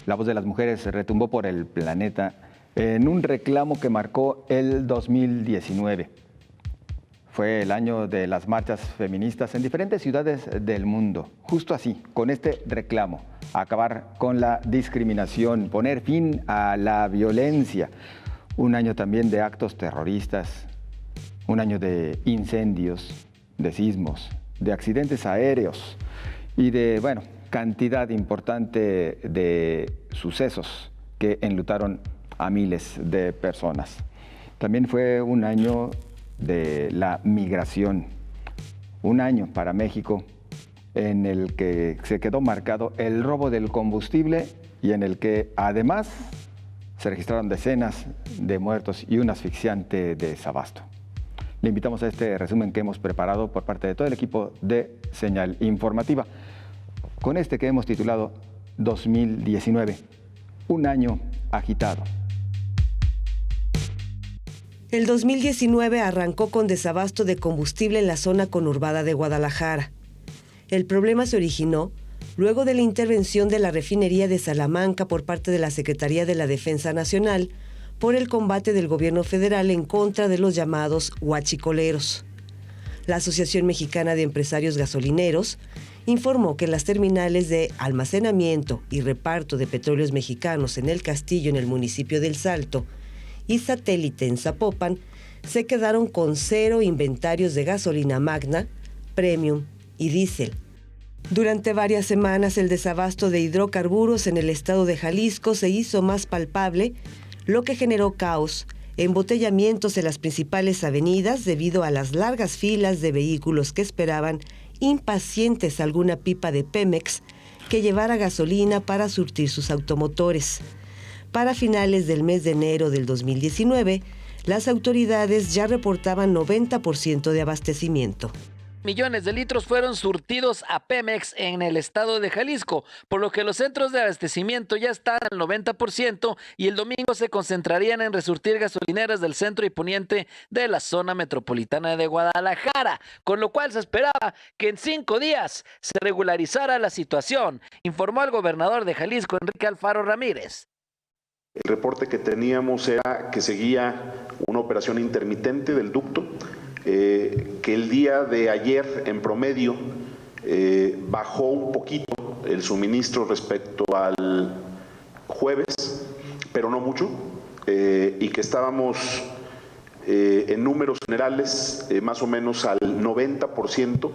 La voz de las mujeres retumbó por el planeta en un reclamo que marcó el 2019. Fue el año de las marchas feministas en diferentes ciudades del mundo. Justo así, con este reclamo, acabar con la discriminación, poner fin a la violencia. Un año también de actos terroristas, un año de incendios, de sismos, de accidentes aéreos y de, cantidad importante de sucesos que enlutaron a miles de personas. También fue un año de la migración, un año para México en el que se quedó marcado el robo del combustible y en el que además se registraron decenas de muertos y un asfixiante desabasto. Le invitamos a este resumen que hemos preparado por parte de todo el equipo de Señal Informativa, con este que hemos titulado 2019, un año agitado. El 2019 arrancó con desabasto de combustible en la zona conurbada de Guadalajara. El problema se originó luego de la intervención de la refinería de Salamanca por parte de la Secretaría de la Defensa Nacional por el combate del gobierno federal en contra de los llamados huachicoleros. La Asociación Mexicana de Empresarios Gasolineros informó que las terminales de almacenamiento y reparto de petróleos mexicanos en El Castillo, en el municipio del Salto, y Satélite en Zapopan, se quedaron con 0 inventarios de gasolina magna, premium y diésel. Durante varias semanas el desabasto de hidrocarburos en el estado de Jalisco se hizo más palpable, lo que generó caos, embotellamientos en las principales avenidas debido a las largas filas de vehículos que esperaban impacientes alguna pipa de Pemex que llevara gasolina para surtir sus automotores. Para finales del mes de enero del 2019, las autoridades ya reportaban 90% de abastecimiento. Millones de litros fueron surtidos a Pemex en el estado de Jalisco, por lo que los centros de abastecimiento ya están al 90% y el domingo se concentrarían en resurtir gasolineras del centro y poniente de la zona metropolitana de Guadalajara, con lo cual se esperaba que en 5 días se regularizara la situación, informó el gobernador de Jalisco, Enrique Alfaro Ramírez. El reporte que teníamos era que seguía una operación intermitente del ducto, que el día de ayer en promedio bajó un poquito el suministro respecto al jueves, pero no mucho, y que estábamos en números generales más o menos al 90%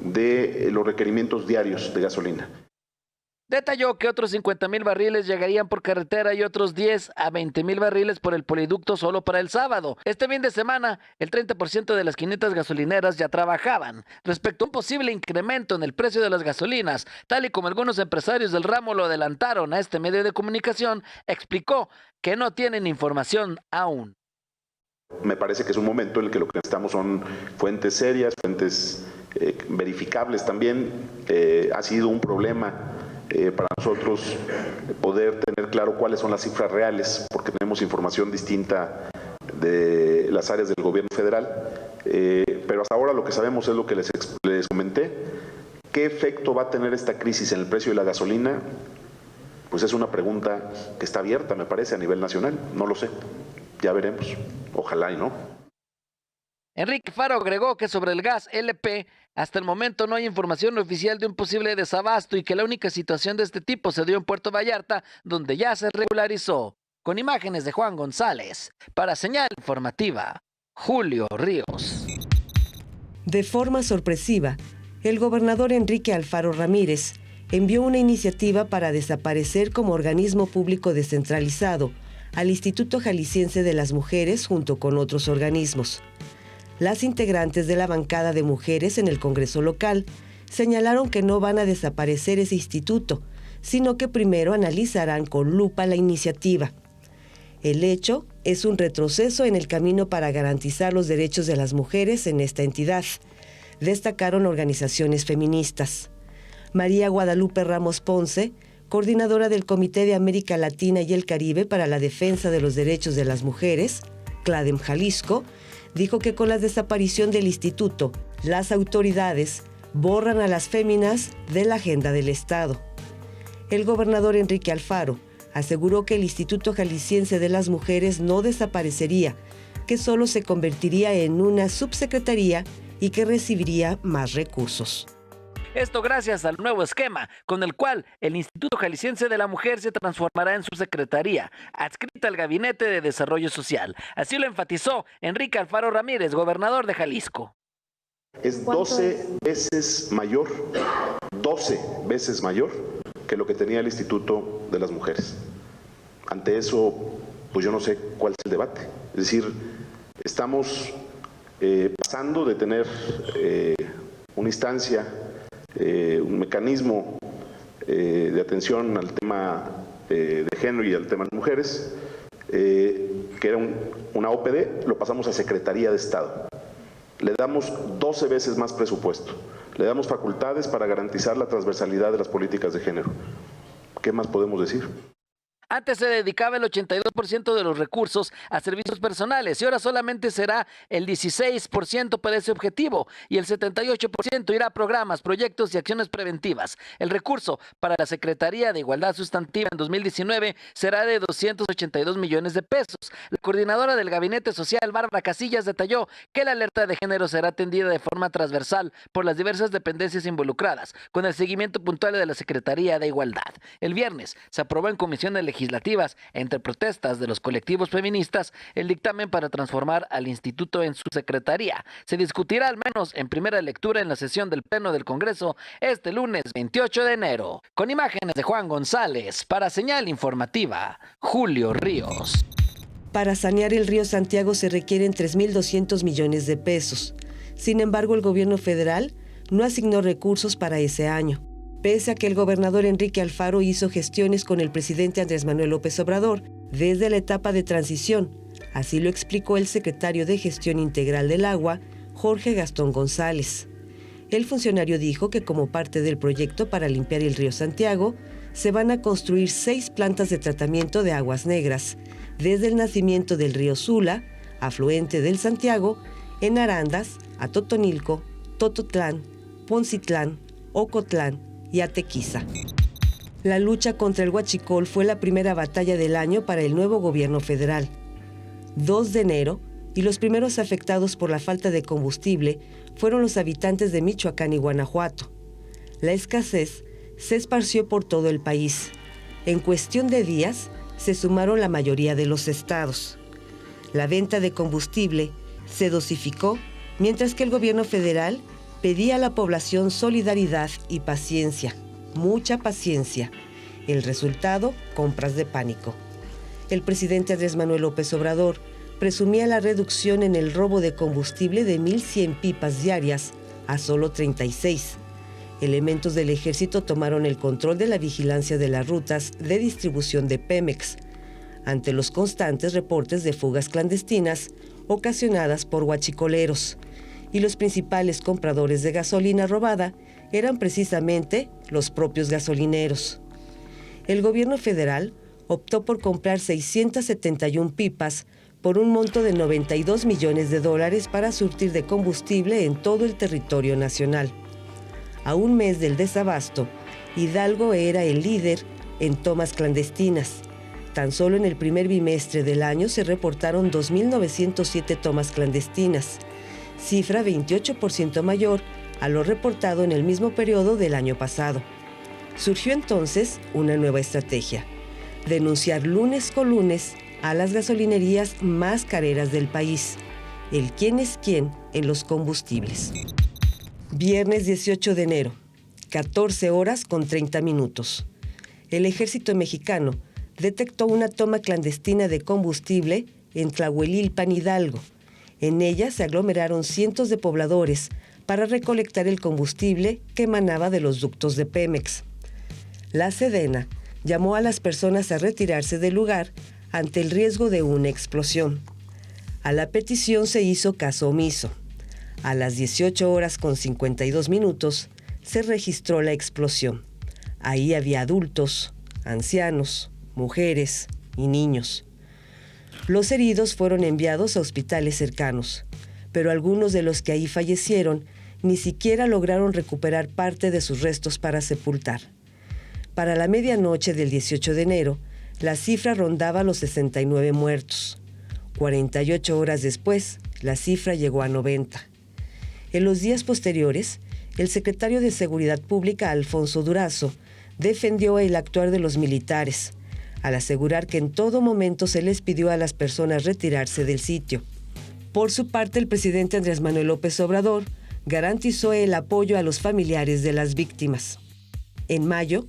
de los requerimientos diarios de gasolina. Detalló que otros 50,000 barriles llegarían por carretera y otros 10 a 20,000 barriles por el poliducto solo para el sábado. Este fin de semana, el 30% de las 500 gasolineras ya trabajaban. Respecto a un posible incremento en el precio de las gasolinas, tal y como algunos empresarios del ramo lo adelantaron a este medio de comunicación, explicó que no tienen información aún. Me parece que es un momento en el que lo que necesitamos son fuentes serias, fuentes verificables también. Ha sido un problema para nosotros poder tener claro cuáles son las cifras reales, porque tenemos información distinta de las áreas del gobierno federal, pero hasta ahora lo que sabemos es lo que les comenté. ¿Qué efecto va a tener esta crisis en el precio de la gasolina? Pues es una pregunta que está abierta, me parece, a nivel nacional. No lo sé, ya veremos, ojalá y no. Enrique Faro agregó que sobre el gas LP, hasta el momento no hay información oficial de un posible desabasto y que la única situación de este tipo se dio en Puerto Vallarta, donde ya se regularizó. Con imágenes de Juan González, para Señal Informativa, Julio Ríos. De forma sorpresiva, el gobernador Enrique Alfaro Ramírez envió una iniciativa para desaparecer como organismo público descentralizado al Instituto Jalisciense de las Mujeres junto con otros organismos. Las integrantes de la bancada de mujeres en el Congreso local señalaron que no van a desaparecer ese instituto, sino que primero analizarán con lupa la iniciativa. El hecho es un retroceso en el camino para garantizar los derechos de las mujeres en esta entidad, destacaron organizaciones feministas. María Guadalupe Ramos Ponce, coordinadora del Comité de América Latina y el Caribe para la Defensa de los Derechos de las Mujeres, CLADEM Jalisco, dijo que con la desaparición del instituto, las autoridades borran a las féminas de la agenda del Estado. El gobernador Enrique Alfaro aseguró que el Instituto Jalisciense de las Mujeres no desaparecería, que solo se convertiría en una subsecretaría y que recibiría más recursos. Esto gracias al nuevo esquema, con el cual el Instituto Jalisciense de la Mujer se transformará en subsecretaría, adscrita al Gabinete de Desarrollo Social. Así lo enfatizó Enrique Alfaro Ramírez, gobernador de Jalisco. Es 12 veces mayor que lo que tenía el Instituto de las Mujeres. Ante eso, pues yo no sé cuál es el debate. Es decir, estamos pasando de tener una instancia, un mecanismo de atención al tema de género y al tema de mujeres, que era una OPD, lo pasamos a Secretaría de Estado. Le damos 12 veces más presupuesto, le damos facultades para garantizar la transversalidad de las políticas de género. ¿Qué más podemos decir? Antes se dedicaba el 82% de los recursos a servicios personales y ahora solamente será el 16% para ese objetivo y el 78% irá a programas, proyectos y acciones preventivas. El recurso para la Secretaría de Igualdad Sustantiva en 2019 será de 282 millones de pesos. La coordinadora del Gabinete Social, Bárbara Casillas, detalló que la alerta de género será atendida de forma transversal por las diversas dependencias involucradas, con el seguimiento puntual de la Secretaría de Igualdad. El viernes se aprobó en comisiones legislativas, entre protestas de los colectivos feministas, el dictamen para transformar al instituto en su secretaría. Se discutirá al menos en primera lectura en la sesión del Pleno del Congreso este lunes 28 de enero. Con imágenes de Juan González, para Señal Informativa, Julio Ríos. Para sanear el río Santiago se requieren 3.200 millones de pesos. Sin embargo, el gobierno federal no asignó recursos para ese año, pese a que el gobernador Enrique Alfaro hizo gestiones con el presidente Andrés Manuel López Obrador desde la etapa de transición. Así lo explicó el secretario de Gestión Integral del Agua, Jorge Gastón González. El funcionario dijo que como parte del proyecto para limpiar el río Santiago, se van a construir 6 plantas de tratamiento de aguas negras, desde el nacimiento del río Sula, afluente del Santiago, en Arandas, Atotonilco, Tototlán, Poncitlán, Ocotlán y Atequiza. La lucha contra el huachicol fue la primera batalla del año para el nuevo gobierno federal. 2 de enero, y los primeros afectados por la falta de combustible fueron los habitantes de Michoacán y Guanajuato. La escasez se esparció por todo el país. En cuestión de días, se sumaron la mayoría de los estados. La venta de combustible se dosificó, mientras que el gobierno federal pedía a la población solidaridad y paciencia, mucha paciencia. El resultado, compras de pánico. El presidente Andrés Manuel López Obrador presumía la reducción en el robo de combustible de 1,100 pipas diarias a solo 36. Elementos del ejército tomaron el control de la vigilancia de las rutas de distribución de Pemex, ante los constantes reportes de fugas clandestinas ocasionadas por huachicoleros. Y los principales compradores de gasolina robada eran precisamente los propios gasolineros. El gobierno federal optó por comprar 671 pipas por un monto de $92 millones para surtir de combustible en todo el territorio nacional. A un mes del desabasto, Hidalgo era el líder en tomas clandestinas. Tan solo en el primer bimestre del año se reportaron 2.907 tomas clandestinas, cifra 28% mayor a lo reportado en el mismo periodo del año pasado. Surgió entonces una nueva estrategia: denunciar lunes con lunes a las gasolinerías más careras del país, el quién es quién en los combustibles. Viernes 18 de enero, 14 horas con 30 minutos. El ejército mexicano detectó una toma clandestina de combustible en Tlahuelilpan, Hidalgo. En ella se aglomeraron cientos de pobladores para recolectar el combustible que emanaba de los ductos de Pemex. La Sedena llamó a las personas a retirarse del lugar ante el riesgo de una explosión. A la petición se hizo caso omiso. A las 18 horas con 52 minutos se registró la explosión. Ahí había adultos, ancianos, mujeres y niños. Los heridos fueron enviados a hospitales cercanos, pero algunos de los que ahí fallecieron ni siquiera lograron recuperar parte de sus restos para sepultar. Para la medianoche del 18 de enero, la cifra rondaba los 69 muertos. 48 horas después, la cifra llegó a 90. En los días posteriores, el secretario de Seguridad Pública, Alfonso Durazo, defendió el actuar de los militares, al asegurar que en todo momento se les pidió a las personas retirarse del sitio. Por su parte, el presidente Andrés Manuel López Obrador garantizó el apoyo a los familiares de las víctimas. En mayo,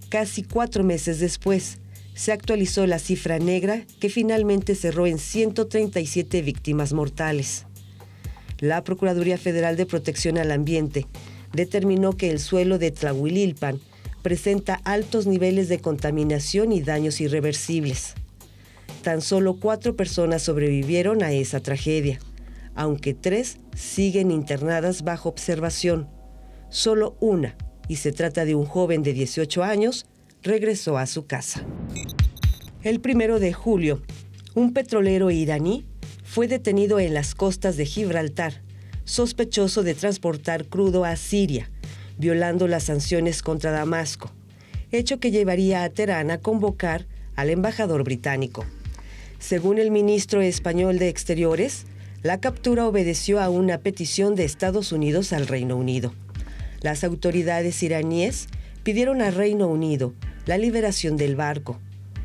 casi 4 meses después, se actualizó la cifra negra que finalmente cerró en 137 víctimas mortales. La Procuraduría Federal de Protección al Ambiente determinó que el suelo de Tlahuililpan presenta altos niveles de contaminación y daños irreversibles. Tan solo 4 personas sobrevivieron a esa tragedia, aunque 3 siguen internadas bajo observación. Solo una, y se trata de un joven de 18 años, regresó a su casa. El 1 de julio, un petrolero iraní fue detenido en las costas de Gibraltar, sospechoso de transportar crudo a Siria, violando las sanciones contra Damasco, hecho que llevaría a Teherán a convocar al embajador británico. Según el ministro español de Exteriores, la captura obedeció a una petición de Estados Unidos al Reino Unido. Las autoridades iraníes pidieron al Reino Unido la liberación del barco,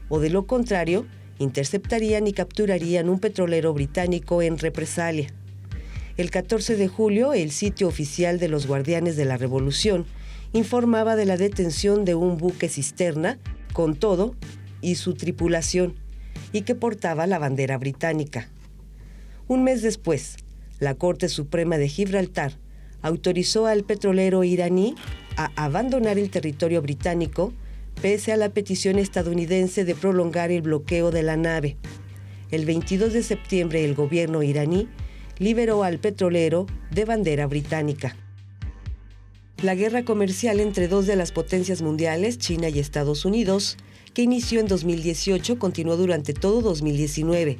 o de lo contrario, interceptarían y capturarían un petrolero británico en represalia. El 14 de julio, el sitio oficial de los Guardianes de la Revolución informaba de la detención de un buque cisterna con todo y su tripulación, y que portaba la bandera británica. Un mes después, la Corte Suprema de Gibraltar autorizó al petrolero iraní a abandonar el territorio británico pese a la petición estadounidense de prolongar el bloqueo de la nave. El 22 de septiembre, el gobierno iraní liberó al petrolero de bandera británica. La guerra comercial entre 2 de las potencias mundiales, China y Estados Unidos, que inició en 2018, continuó durante todo 2019,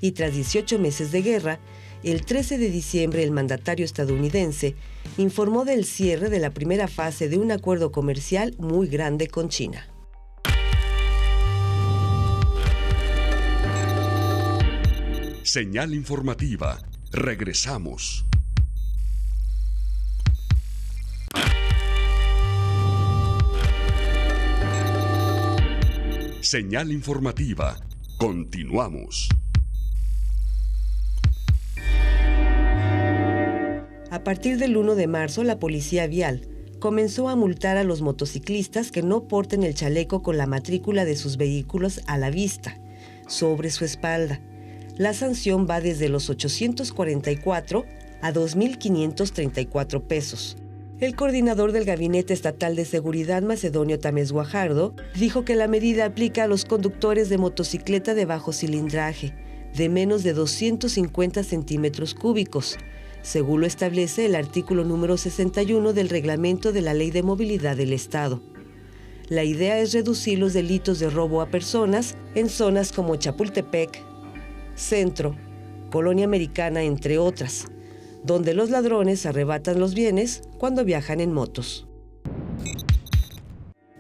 y tras 18 meses de guerra, el 13 de diciembre el mandatario estadounidense informó del cierre de la primera fase de un acuerdo comercial muy grande con China. Señal informativa. Regresamos. Señal informativa. Continuamos. A partir del 1 de marzo, la Policía Vial comenzó a multar a los motociclistas que no porten el chaleco con la matrícula de sus vehículos a la vista, sobre su espalda. La sanción va desde los 844 a 2.534 pesos. El coordinador del Gabinete Estatal de Seguridad, Macedonio Tamés Guajardo, dijo que la medida aplica a los conductores de motocicleta de bajo cilindraje, de menos de 250 centímetros cúbicos, según lo establece el artículo número 61 del Reglamento de la Ley de Movilidad del Estado. La idea es reducir los delitos de robo a personas en zonas como Chapultepec, Centro, Colonia Americana, entre otras, donde los ladrones arrebatan los bienes cuando viajan en motos.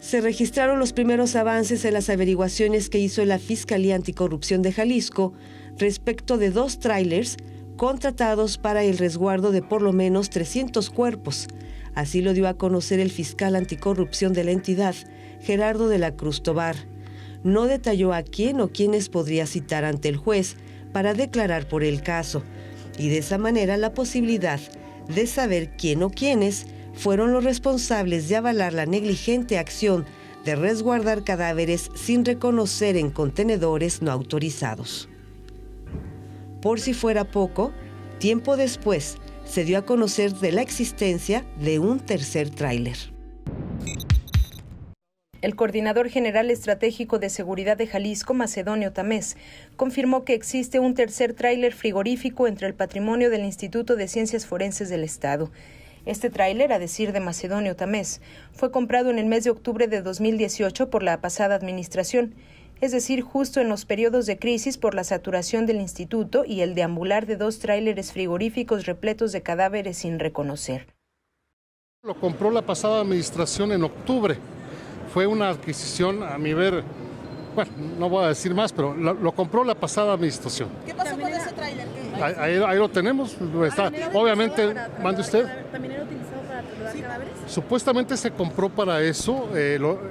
Se registraron los primeros avances en las averiguaciones que hizo la Fiscalía Anticorrupción de Jalisco respecto de 2 tráilers contratados para el resguardo de por lo menos 300 cuerpos. Así lo dio a conocer el fiscal anticorrupción de la entidad, Gerardo de la Cruz Tobar. No detalló a quién o quiénes podría citar ante el juez para declarar por el caso, y de esa manera la posibilidad de saber quién o quiénes fueron los responsables de avalar la negligente acción de resguardar cadáveres sin reconocer en contenedores no autorizados. Por si fuera poco, tiempo después se dio a conocer de la existencia de un tercer tráiler. El coordinador general estratégico de seguridad de Jalisco, Macedonio Tamés, confirmó que existe un tercer tráiler frigorífico entre el patrimonio del Instituto de Ciencias Forenses del Estado. Este tráiler, a decir de Macedonio Tamés, fue comprado en el mes de octubre de 2018 por la pasada administración, es decir, justo en los periodos de crisis por la saturación del instituto y el deambular de 2 tráileres frigoríficos repletos de cadáveres sin reconocer. Lo compró la pasada administración en octubre. fue una adquisición, a mi ver, bueno, no voy a decir más, pero lo compró la pasada administración. ¿Qué pasó con ese tráiler? Ahí lo tenemos. Está. Obviamente, ¿mande usted? ¿También era utilizado para trasladar cadáveres? Supuestamente se compró para eso,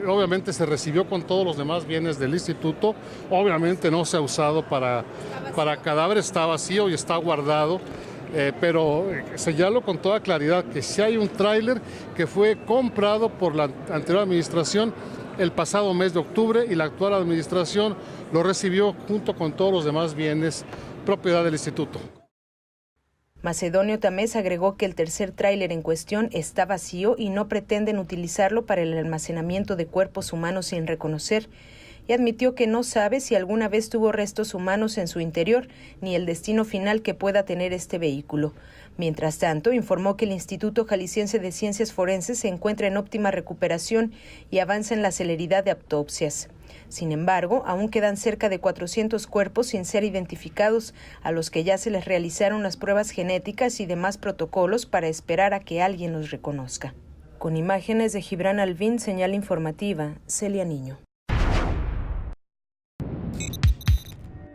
obviamente se recibió con todos los demás bienes del instituto, obviamente no se ha usado para cadáveres, está vacío y está guardado. Pero señalo con toda claridad que si hay un tráiler que fue comprado por la anterior administración el pasado mes de octubre y la actual administración lo recibió junto con todos los demás bienes propiedad del instituto. Macedonio Tamés agregó que el tercer tráiler en cuestión está vacío y no pretenden utilizarlo para el almacenamiento de cuerpos humanos sin reconocer, y admitió que no sabe si alguna vez tuvo restos humanos en su interior ni el destino final que pueda tener este vehículo. Mientras tanto, informó que el Instituto Jalisciense de Ciencias Forenses se encuentra en óptima recuperación y avanza en la celeridad de autopsias. Sin embargo, aún quedan cerca de 400 cuerpos sin ser identificados, a los que ya se les realizaron las pruebas genéticas y demás protocolos para esperar a que alguien los reconozca. Con imágenes de Gibran Alvin, señal informativa, Celia Niño.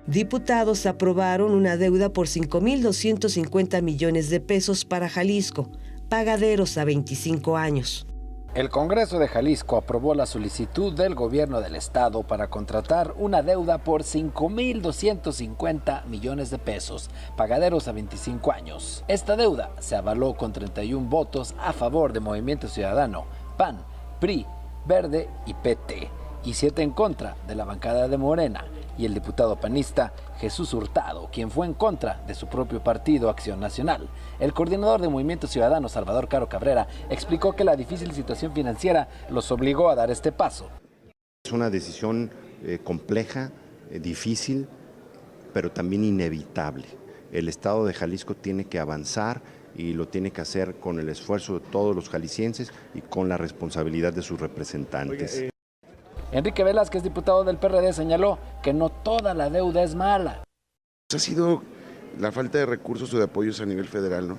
Diputados aprobaron una deuda por 5.250 millones de pesos para Jalisco, pagaderos a 25 años. El Congreso de Jalisco aprobó la solicitud del gobierno del estado para contratar una deuda por 5.250 millones de pesos, pagaderos a 25 años. Esta deuda se avaló con 31 votos a favor de Movimiento Ciudadano, PAN, PRI, Verde y PT, y 7 en contra de la bancada de Morena y el diputado panista Jesús Hurtado, quien fue en contra de su propio partido Acción Nacional. El coordinador de Movimiento Ciudadano, Salvador Caro Cabrera, explicó que la difícil situación financiera los obligó a dar este paso. Es una decisión compleja, difícil, pero también inevitable. El Estado de Jalisco tiene que avanzar y lo tiene que hacer con el esfuerzo de todos los jaliscienses y con la responsabilidad de sus representantes. Enrique Velázquez, diputado del PRD, señaló que no toda la deuda es mala. Ha sido la falta de recursos o de apoyos a nivel federal, ¿no?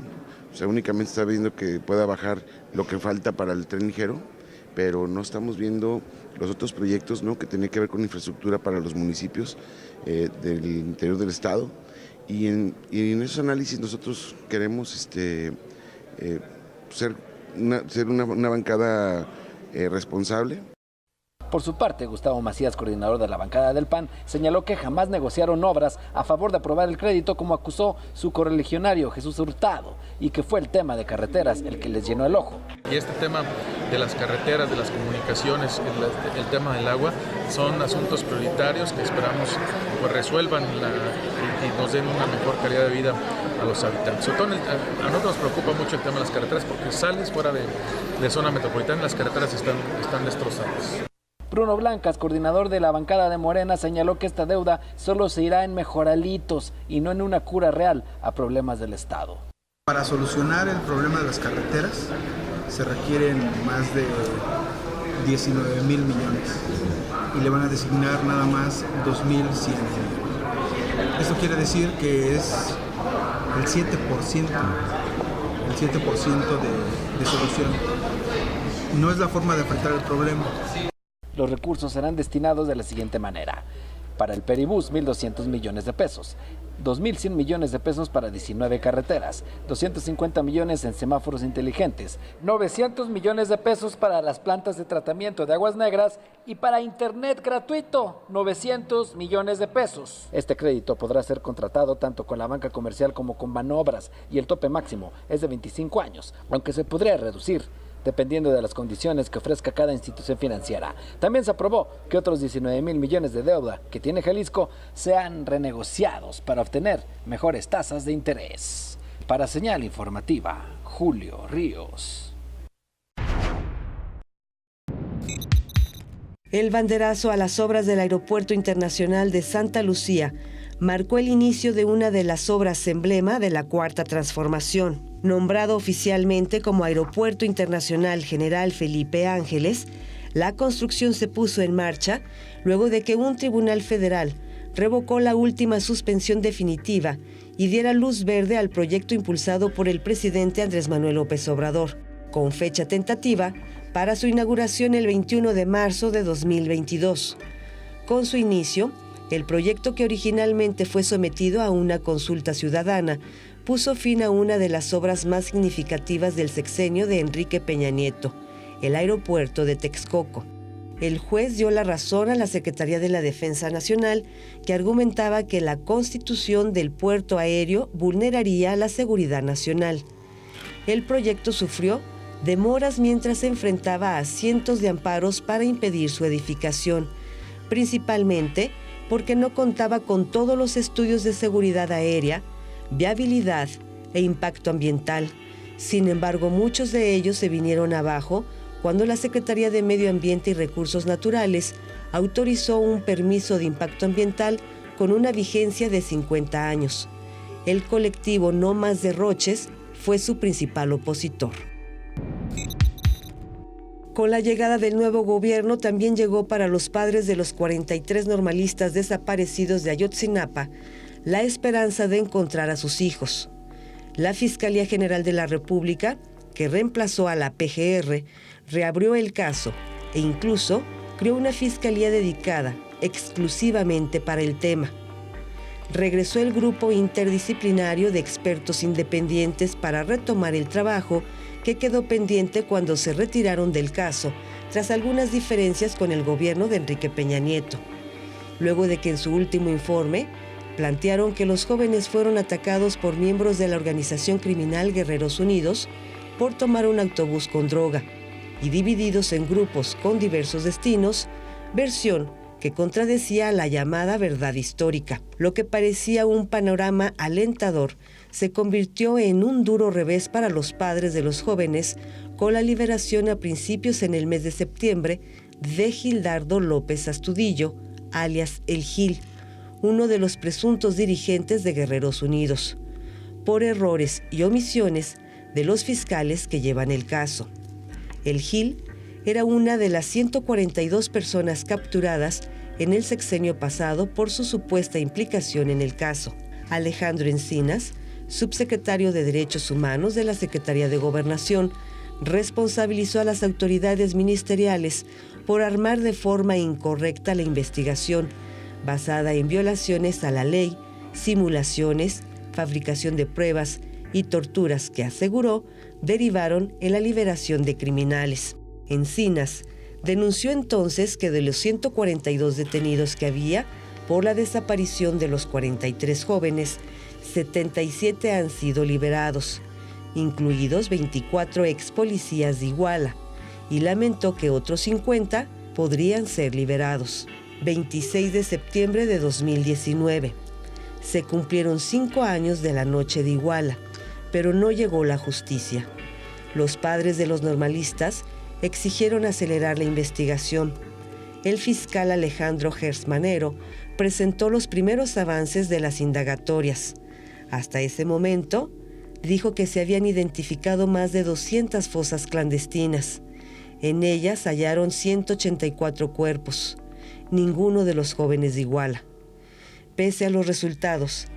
O sea, únicamente está viendo que pueda bajar lo que falta para el tren ligero, pero no estamos viendo los otros proyectos, ¿no?, que tienen que ver con infraestructura para los municipios del interior del estado. Y en esos análisis nosotros queremos ser una bancada responsable. Por su parte, Gustavo Macías, coordinador de la bancada del PAN, señaló que jamás negociaron obras a favor de aprobar el crédito, como acusó su correligionario Jesús Hurtado, y que fue el tema de carreteras el que les llenó el ojo. Y este tema de las carreteras, de las comunicaciones, el tema del agua, son asuntos prioritarios que esperamos pues resuelvan y nos den una mejor calidad de vida a los habitantes. Sobre todo a nosotros nos preocupa mucho el tema de las carreteras, porque sales fuera de zona metropolitana y las carreteras están destrozadas. Bruno Blancas, coordinador de la bancada de Morena, señaló que esta deuda solo se irá en mejoralitos y no en una cura real a problemas del Estado. Para solucionar el problema de las carreteras se requieren más de 19 mil millones y le van a designar nada más 2.100 millones. Esto quiere decir que es el 7% de solución. No es la forma de enfrentar el problema. Los recursos serán destinados de la siguiente manera: para el Peribús, 1.200 millones de pesos, 2.100 millones de pesos para 19 carreteras, 250 millones en semáforos inteligentes, 900 millones de pesos para las plantas de tratamiento de aguas negras y para internet gratuito, 900 millones de pesos. Este crédito podrá ser contratado tanto con la banca comercial como con Banobras y el tope máximo es de 25 años, aunque se podría reducir dependiendo de las condiciones que ofrezca cada institución financiera. También se aprobó que otros 19 mil millones de deuda que tiene Jalisco sean renegociados para obtener mejores tasas de interés. Para Señal Informativa, Julio Ríos. El banderazo a las obras del Aeropuerto Internacional de Santa Lucía marcó el inicio de una de las obras emblema de la Cuarta Transformación. Nombrado oficialmente como Aeropuerto Internacional General Felipe Ángeles, la construcción se puso en marcha luego de que un tribunal federal revocó la última suspensión definitiva y diera luz verde al proyecto impulsado por el presidente Andrés Manuel López Obrador, con fecha tentativa para su inauguración el 21 de marzo de 2022. Con su inicio, el proyecto, que originalmente fue sometido a una consulta ciudadana, puso fin a una de las obras más significativas del sexenio de Enrique Peña Nieto, el aeropuerto de Texcoco. El juez dio la razón a la Secretaría de la Defensa Nacional, que argumentaba que la constitución del puerto aéreo vulneraría la seguridad nacional. El proyecto sufrió demoras mientras se enfrentaba a cientos de amparos para impedir su edificación, principalmente porque no contaba con todos los estudios de seguridad aérea, viabilidad e impacto ambiental. Sin embargo, muchos de ellos se vinieron abajo cuando la Secretaría de Medio Ambiente y Recursos Naturales autorizó un permiso de impacto ambiental con una vigencia de 50 años. El colectivo No Más Derroches fue su principal opositor. Con la llegada del nuevo gobierno también llegó para los padres de los 43 normalistas desaparecidos de Ayotzinapa la esperanza de encontrar a sus hijos. La Fiscalía General de la República, que reemplazó a la PGR, reabrió el caso e incluso creó una fiscalía dedicada exclusivamente para el tema. Regresó el grupo interdisciplinario de expertos independientes para retomar el trabajo que quedó pendiente cuando se retiraron del caso tras algunas diferencias con el gobierno de Enrique Peña Nieto. Luego de que en su último informe plantearon que los jóvenes fueron atacados por miembros de la organización criminal Guerreros Unidos por tomar un autobús con droga y divididos en grupos con diversos destinos, versión que contradecía la llamada verdad histórica. Lo que parecía un panorama alentador se convirtió en un duro revés para los padres de los jóvenes con la liberación a principios en el mes de septiembre de Gildardo López Astudillo, alias El Gil, uno de los presuntos dirigentes de Guerreros Unidos, por errores y omisiones de los fiscales que llevan el caso. El Gil era una de las 142 personas capturadas en el sexenio pasado por su supuesta implicación en el caso. Alejandro Encinas, subsecretario de Derechos Humanos de la Secretaría de Gobernación, responsabilizó a las autoridades ministeriales por armar de forma incorrecta la investigación, basada en violaciones a la ley, simulaciones, fabricación de pruebas y torturas que aseguró derivaron en la liberación de criminales. Encinas denunció entonces que de los 142 detenidos que había por la desaparición de los 43 jóvenes, 77 han sido liberados, incluidos 24 ex policías de Iguala, y lamentó que otros 50 podrían ser liberados. 26 de septiembre de 2019. Se cumplieron 5 años de la noche de Iguala, pero no llegó la justicia. Los padres de los normalistas exigieron acelerar la investigación. El fiscal Alejandro Gersmanero presentó los primeros avances de las indagatorias. Hasta ese momento, dijo que se habían identificado más de 200 fosas clandestinas. En ellas hallaron 184 cuerpos, ninguno de los jóvenes de Iguala. Pese a los resultados,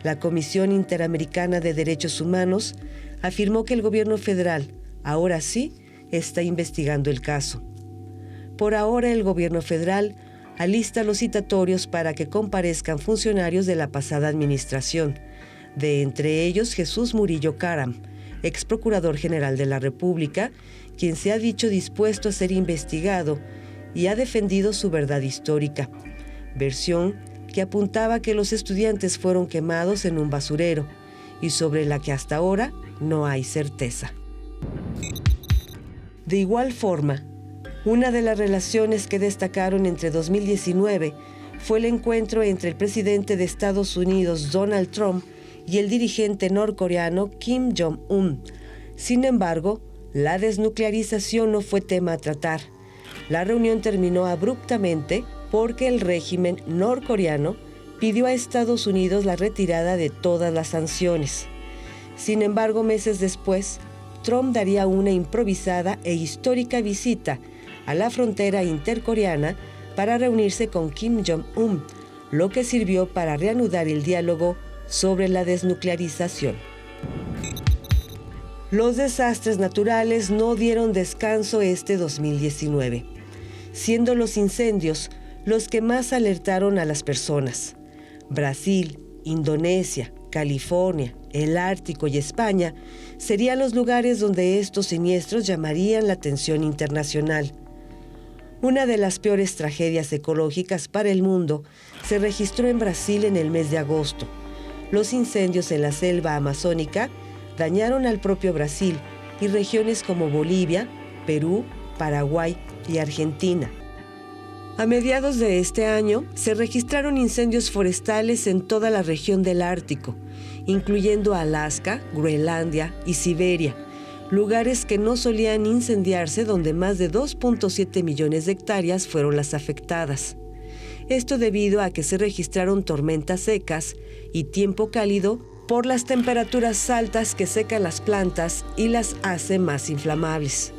la Comisión Interamericana de Derechos Humanos afirmó que el gobierno federal, ahora sí, está investigando el caso. Por ahora, el gobierno federal alista los citatorios para que comparezcan funcionarios de la pasada administración, de entre ellos Jesús Murillo Caram, ex procurador general de la República, quien se ha dicho dispuesto a ser investigado y ha defendido su verdad histórica, versión que apuntaba que los estudiantes fueron quemados en un basurero y sobre la que hasta ahora no hay certeza. De igual forma, una de las relaciones que destacaron entre 2019 fue el encuentro entre el presidente de Estados Unidos, Donald Trump, y el dirigente norcoreano Kim Jong-un. Sin embargo, la desnuclearización no fue tema a tratar. La reunión terminó abruptamente porque el régimen norcoreano pidió a Estados Unidos la retirada de todas las sanciones. Sin embargo, meses después, Trump daría una improvisada e histórica visita a la frontera intercoreana para reunirse con Kim Jong-un, lo que sirvió para reanudar el diálogo sobre la desnuclearización. Los desastres naturales no dieron descanso este 2019, siendo los incendios los que más alertaron a las personas. Brasil, Indonesia, California, el Ártico y España serían los lugares donde estos siniestros llamarían la atención internacional. Una de las peores tragedias ecológicas para el mundo se registró en Brasil en el mes de agosto. Los incendios en la selva amazónica dañaron al propio Brasil y regiones como Bolivia, Perú, Paraguay y Argentina. A mediados de este año se registraron incendios forestales en toda la región del Ártico, incluyendo Alaska, Groenlandia y Siberia, lugares que no solían incendiarse, donde más de 2.7 millones de hectáreas fueron las afectadas. Esto debido a que se registraron tormentas secas y tiempo cálido por las temperaturas altas que secan las plantas y las hacen más inflamables.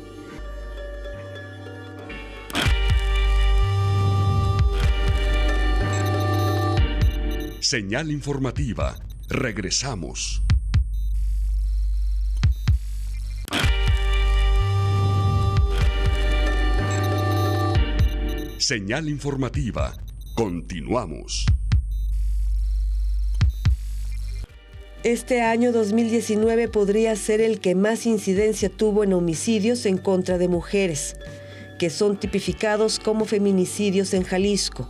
Señal informativa. Regresamos. Señal informativa. Continuamos. Este año 2019 podría ser el que más incidencia tuvo en homicidios en contra de mujeres, que son tipificados como feminicidios en Jalisco.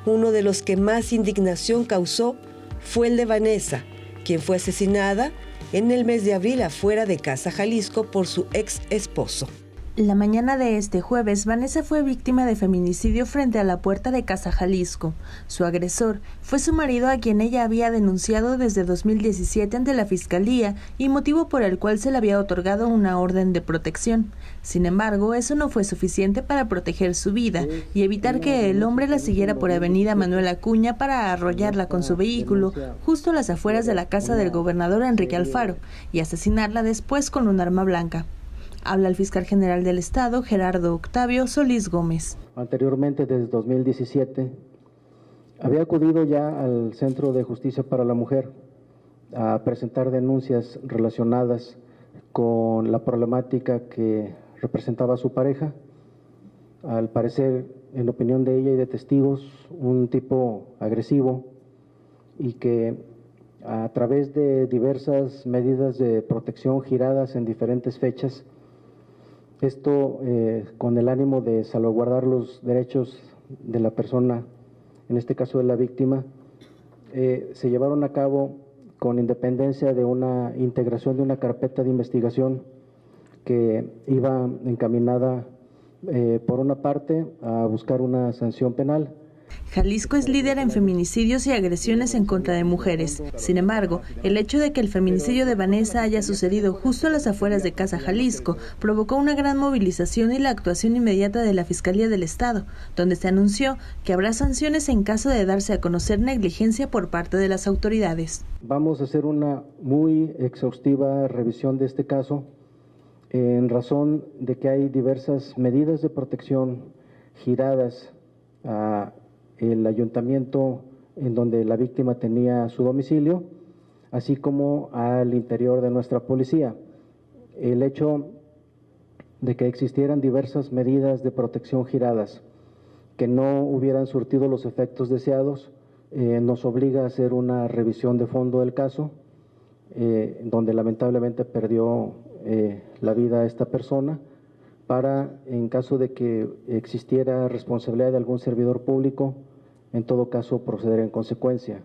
Uno de los que más indignación causó fue el de Vanessa, quien fue asesinada en el mes de abril afuera de Casa Jalisco por su ex esposo. La mañana de este jueves, Vanessa fue víctima de feminicidio frente a la puerta de Casa Jalisco. Su agresor fue su marido, a quien ella había denunciado desde 2017 ante la Fiscalía y motivo por el cual se le había otorgado una orden de protección. Sin embargo, eso no fue suficiente para proteger su vida y evitar que el hombre la siguiera por Avenida Manuel Acuña para arrollarla con su vehículo justo a las afueras de la casa del gobernador Enrique Alfaro y asesinarla después con un arma blanca. Habla el fiscal general del Estado, Gerardo Octavio Solís Gómez. Anteriormente, desde 2017, había acudido ya al Centro de Justicia para la Mujer a presentar denuncias relacionadas con la problemática que representaba a su pareja. Al parecer, en opinión de ella y de testigos, un tipo agresivo y que a través de diversas medidas de protección giradas en diferentes fechas, esto con el ánimo de salvaguardar los derechos de la persona, en este caso de la víctima, se llevaron a cabo con independencia de una integración de una carpeta de investigación que iba encaminada, por una parte, a buscar una sanción penal. Jalisco es líder en feminicidios y agresiones en contra de mujeres. Sin embargo, el hecho de que el feminicidio de Vanessa haya sucedido justo a las afueras de Casa Jalisco provocó una gran movilización y la actuación inmediata de la Fiscalía del Estado, donde se anunció que habrá sanciones en caso de darse a conocer negligencia por parte de las autoridades. Vamos a hacer una muy exhaustiva revisión de este caso, en razón de que hay diversas medidas de protección giradas a el ayuntamiento en donde la víctima tenía su domicilio, así como al interior de nuestra policía. El hecho de que existieran diversas medidas de protección giradas que no hubieran surtido los efectos deseados, nos obliga a hacer una revisión de fondo del caso, donde lamentablemente perdió la vida esta persona, para, en caso de que existiera responsabilidad de algún servidor público, en todo caso proceder en consecuencia.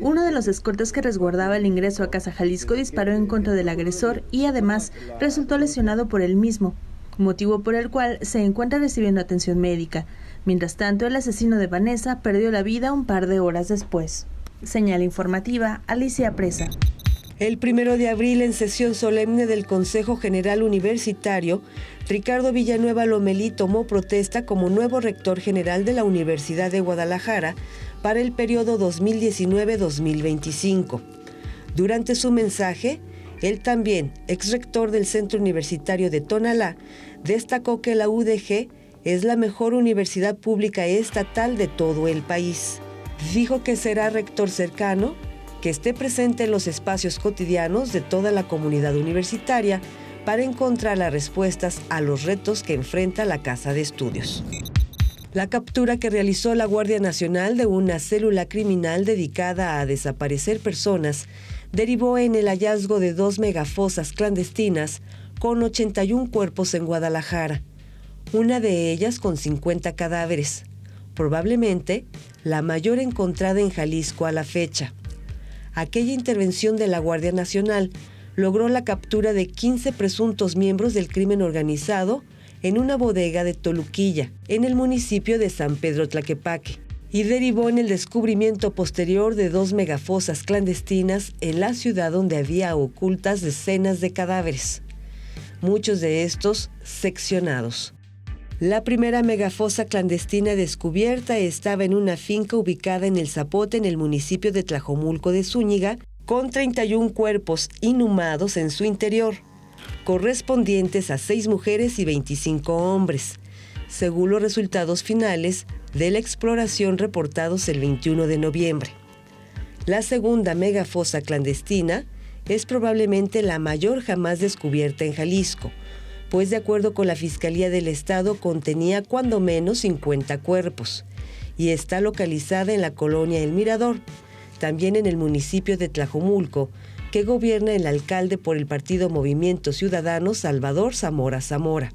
Uno de los escoltas que resguardaba el ingreso a Casa Jalisco disparó en contra del agresor y además resultó lesionado por él mismo, motivo por el cual se encuentra recibiendo atención médica. Mientras tanto, el asesino de Vanessa perdió la vida un par de horas después. Señal informativa, Alicia Presa. El 1 de abril, en sesión solemne del Consejo General Universitario, Ricardo Villanueva Lomelí tomó protesta como nuevo rector general de la Universidad de Guadalajara para el periodo 2019-2025. Durante su mensaje, él también, exrector del Centro Universitario de Tonalá, destacó que la UDG es la mejor universidad pública estatal de todo el país. Dijo que será rector cercano, que esté presente en los espacios cotidianos de toda la comunidad universitaria para encontrar las respuestas a los retos que enfrenta la Casa de Estudios. La captura que realizó la Guardia Nacional de una célula criminal dedicada a desaparecer personas derivó en el hallazgo de 2 megafosas clandestinas con 81 cuerpos en Guadalajara, una de ellas con 50 cadáveres, probablemente la mayor encontrada en Jalisco a la fecha. Aquella intervención de la Guardia Nacional logró la captura de 15 presuntos miembros del crimen organizado en una bodega de Toluquilla, en el municipio de San Pedro Tlaquepaque, y derivó en el descubrimiento posterior de 2 megafosas clandestinas en la ciudad donde había ocultas decenas de cadáveres, muchos de estos seccionados. La primera megafosa clandestina descubierta estaba en una finca ubicada en El Zapote, en el municipio de Tlajomulco de Zúñiga, con 31 cuerpos inhumados en su interior, correspondientes a 6 mujeres y 25 hombres, según los resultados finales de la exploración reportados el 21 de noviembre. La segunda megafosa clandestina es probablemente la mayor jamás descubierta en Jalisco, pues de acuerdo con la Fiscalía del Estado contenía cuando menos 50 cuerpos y está localizada en la colonia El Mirador, también en el municipio de Tlajomulco, que gobierna el alcalde por el partido Movimiento Ciudadano Salvador Zamora Zamora.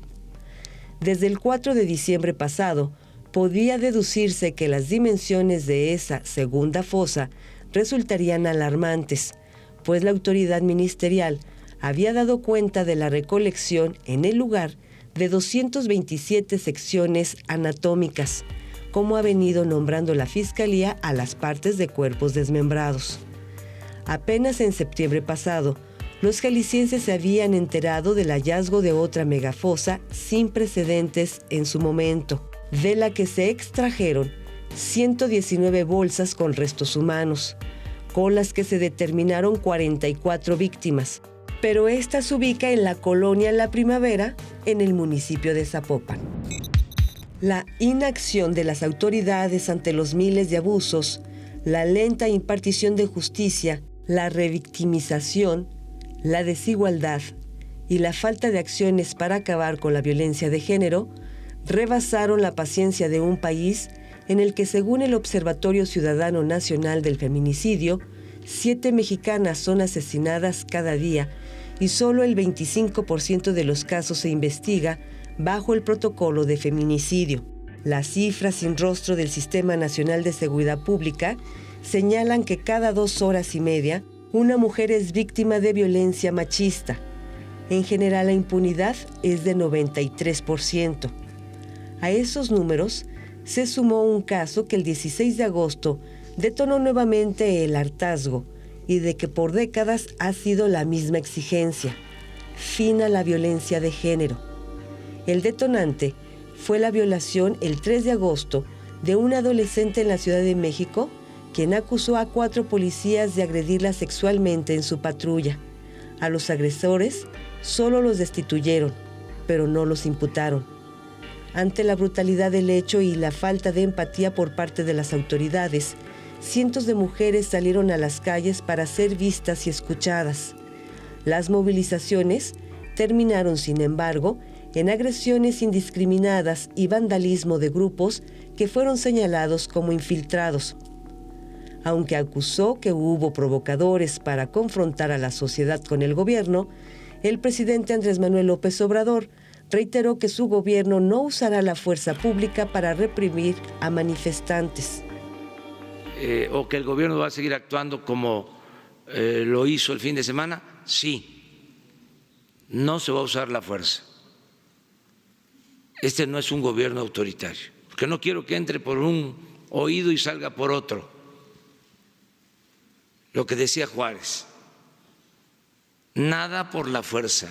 Desde el 4 de diciembre pasado, podía deducirse que las dimensiones de esa segunda fosa resultarían alarmantes, pues la autoridad ministerial había dado cuenta de la recolección en el lugar de 227 secciones anatómicas, como ha venido nombrando la Fiscalía a las partes de cuerpos desmembrados. Apenas en septiembre pasado, los jaliscienses se habían enterado del hallazgo de otra megafosa sin precedentes en su momento, de la que se extrajeron 119 bolsas con restos humanos, con las que se determinaron 44 víctimas, pero esta se ubica en la colonia La Primavera, en el municipio de Zapopan. La inacción de las autoridades ante los miles de abusos, la lenta impartición de justicia, la revictimización, la desigualdad y la falta de acciones para acabar con la violencia de género rebasaron la paciencia de un país en el que, según el Observatorio Ciudadano Nacional del Feminicidio, 7 mexicanas son asesinadas cada día y solo el 25% de los casos se investiga bajo el protocolo de feminicidio. Las cifras sin rostro del Sistema Nacional de Seguridad Pública señalan que cada 2 horas y media una mujer es víctima de violencia machista. En general, la impunidad es de 93%. A esos números se sumó un caso que el 16 de agosto detonó nuevamente el hartazgo y de que por décadas ha sido la misma exigencia: fin a la violencia de género. El detonante fue la violación el 3 de agosto de una adolescente en la Ciudad de México, quien acusó a 4 policías de agredirla sexualmente en su patrulla. A los agresores solo los destituyeron, pero no los imputaron. Ante la brutalidad del hecho y la falta de empatía por parte de las autoridades, cientos de mujeres salieron a las calles para ser vistas y escuchadas. Las movilizaciones terminaron, sin embargo, en agresiones indiscriminadas y vandalismo de grupos que fueron señalados como infiltrados. Aunque acusó que hubo provocadores para confrontar a la sociedad con el gobierno, el presidente Andrés Manuel López Obrador reiteró que su gobierno no usará la fuerza pública para reprimir a manifestantes. ¿O que el gobierno va a seguir actuando como lo hizo el fin de semana? Sí, no se va a usar la fuerza. Este no es un gobierno autoritario, porque no quiero que entre por un oído y salga por otro. Lo que decía Juárez, nada por la fuerza,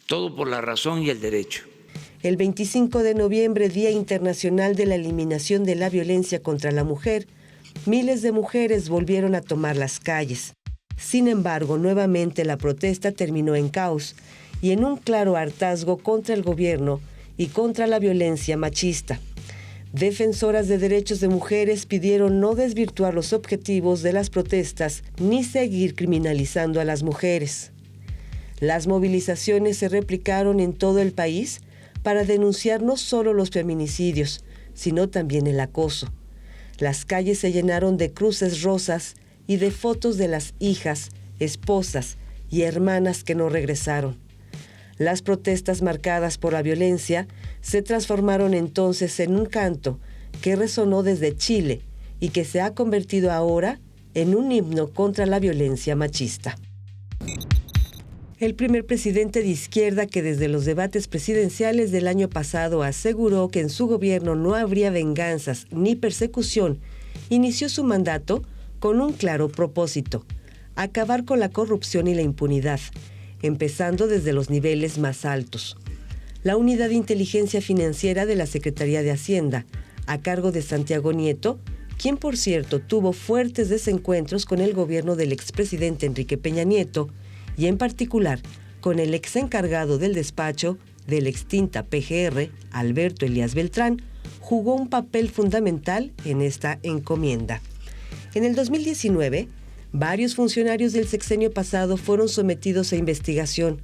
todo por la razón y el derecho. El 25 de noviembre, Día Internacional de la Eliminación de la Violencia contra la Mujer, miles de mujeres volvieron a tomar las calles. Sin embargo, nuevamente la protesta terminó en caos y en un claro hartazgo contra el gobierno y contra la violencia machista. Defensoras de derechos de mujeres pidieron no desvirtuar los objetivos de las protestas ni seguir criminalizando a las mujeres. Las movilizaciones se replicaron en todo el país para denunciar no solo los feminicidios, sino también el acoso. Las calles se llenaron de cruces rosas y de fotos de las hijas, esposas y hermanas que no regresaron. Las protestas marcadas por la violencia se transformaron entonces en un canto que resonó desde Chile y que se ha convertido ahora en un himno contra la violencia machista. El primer presidente de izquierda que desde los debates presidenciales del año pasado aseguró que en su gobierno no habría venganzas ni persecución, inició su mandato con un claro propósito: acabar con la corrupción y la impunidad, empezando desde los niveles más altos. La Unidad de Inteligencia Financiera de la Secretaría de Hacienda, a cargo de Santiago Nieto, quien por cierto tuvo fuertes desencuentros con el gobierno del expresidente Enrique Peña Nieto, y en particular con el ex encargado del despacho de la extinta PGR, Alberto Elías Beltrán, jugó un papel fundamental en esta encomienda. En el 2019, varios funcionarios del sexenio pasado fueron sometidos a investigación.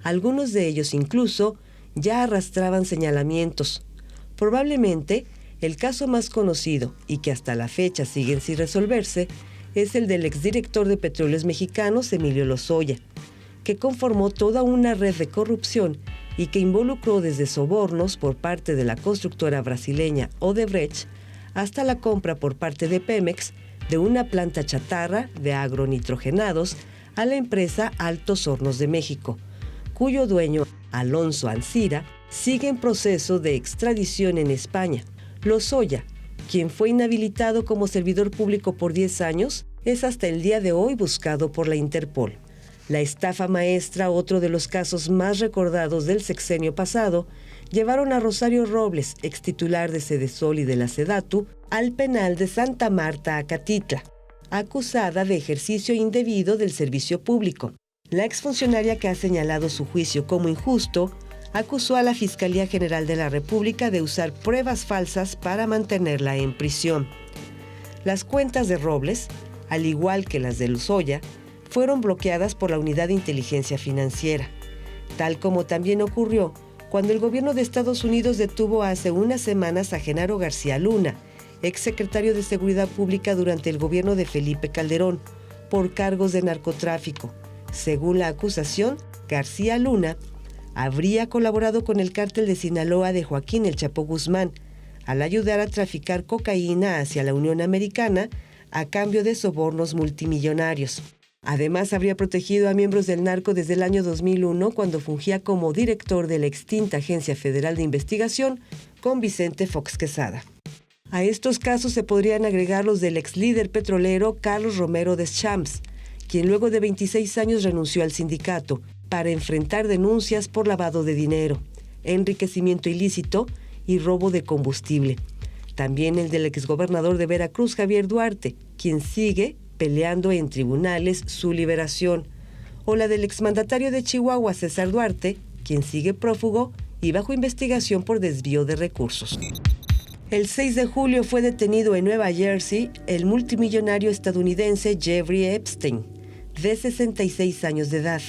Algunos de ellos incluso ya arrastraban señalamientos. Probablemente el caso más conocido y que hasta la fecha siguen sin resolverse es el del exdirector de Petróleos Mexicanos, Emilio Lozoya, que conformó toda una red de corrupción y que involucró desde sobornos por parte de la constructora brasileña Odebrecht hasta la compra por parte de Pemex de una planta chatarra de agronitrogenados a la empresa Altos Hornos de México, cuyo dueño, Alonso Ancira, sigue en proceso de extradición en España. Lozoya, quien fue inhabilitado como servidor público por 10 años, es hasta el día de hoy buscado por la Interpol. La estafa maestra, otro de los casos más recordados del sexenio pasado, llevaron a Rosario Robles, extitular de Sedesol y de la Sedatu, al penal de Santa Marta, Acatitla, acusada de ejercicio indebido del servicio público. La exfuncionaria, que ha señalado su juicio como injusto, acusó a la Fiscalía General de la República de usar pruebas falsas para mantenerla en prisión. Las cuentas de Robles, al igual que las de Lozoya, fueron bloqueadas por la Unidad de Inteligencia Financiera, tal como también ocurrió cuando el gobierno de Estados Unidos detuvo hace unas semanas a Genaro García Luna, exsecretario de Seguridad Pública durante el gobierno de Felipe Calderón, por cargos de narcotráfico. Según la acusación, García Luna habría colaborado con el cártel de Sinaloa de Joaquín El Chapo Guzmán, al ayudar a traficar cocaína hacia la Unión Americana a cambio de sobornos multimillonarios. Además, habría protegido a miembros del narco desde el año 2001, cuando fungía como director de la extinta Agencia Federal de Investigación con Vicente Fox Quesada. A estos casos se podrían agregar los del ex líder petrolero Carlos Romero Deschamps, quien luego de 26 años renunció al sindicato para enfrentar denuncias por lavado de dinero, enriquecimiento ilícito y robo de combustible. También el del exgobernador de Veracruz, Javier Duarte, quien sigue peleando en tribunales su liberación, o la del exmandatario de Chihuahua, César Duarte, quien sigue prófugo y bajo investigación por desvío de recursos. El 6 de julio fue detenido en Nueva Jersey el multimillonario estadounidense Jeffrey Epstein, de 66 años de edad.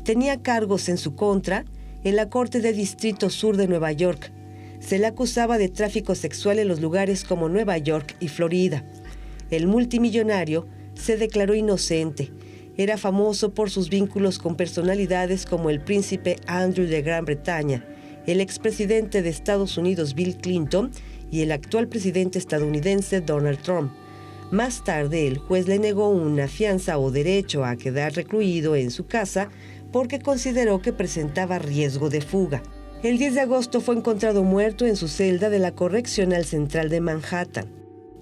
Tenía cargos en su contra en la Corte de Distrito Sur de Nueva York. Se le acusaba de tráfico sexual en los lugares como Nueva York y Florida. El multimillonario se declaró inocente. Era famoso por sus vínculos con personalidades como el príncipe Andrew de Gran Bretaña, el expresidente de Estados Unidos Bill Clinton y el actual presidente estadounidense Donald Trump. Más tarde, el juez le negó una fianza o derecho a quedar recluido en su casa porque consideró que presentaba riesgo de fuga. El 10 de agosto fue encontrado muerto en su celda de la Correccional Central de Manhattan.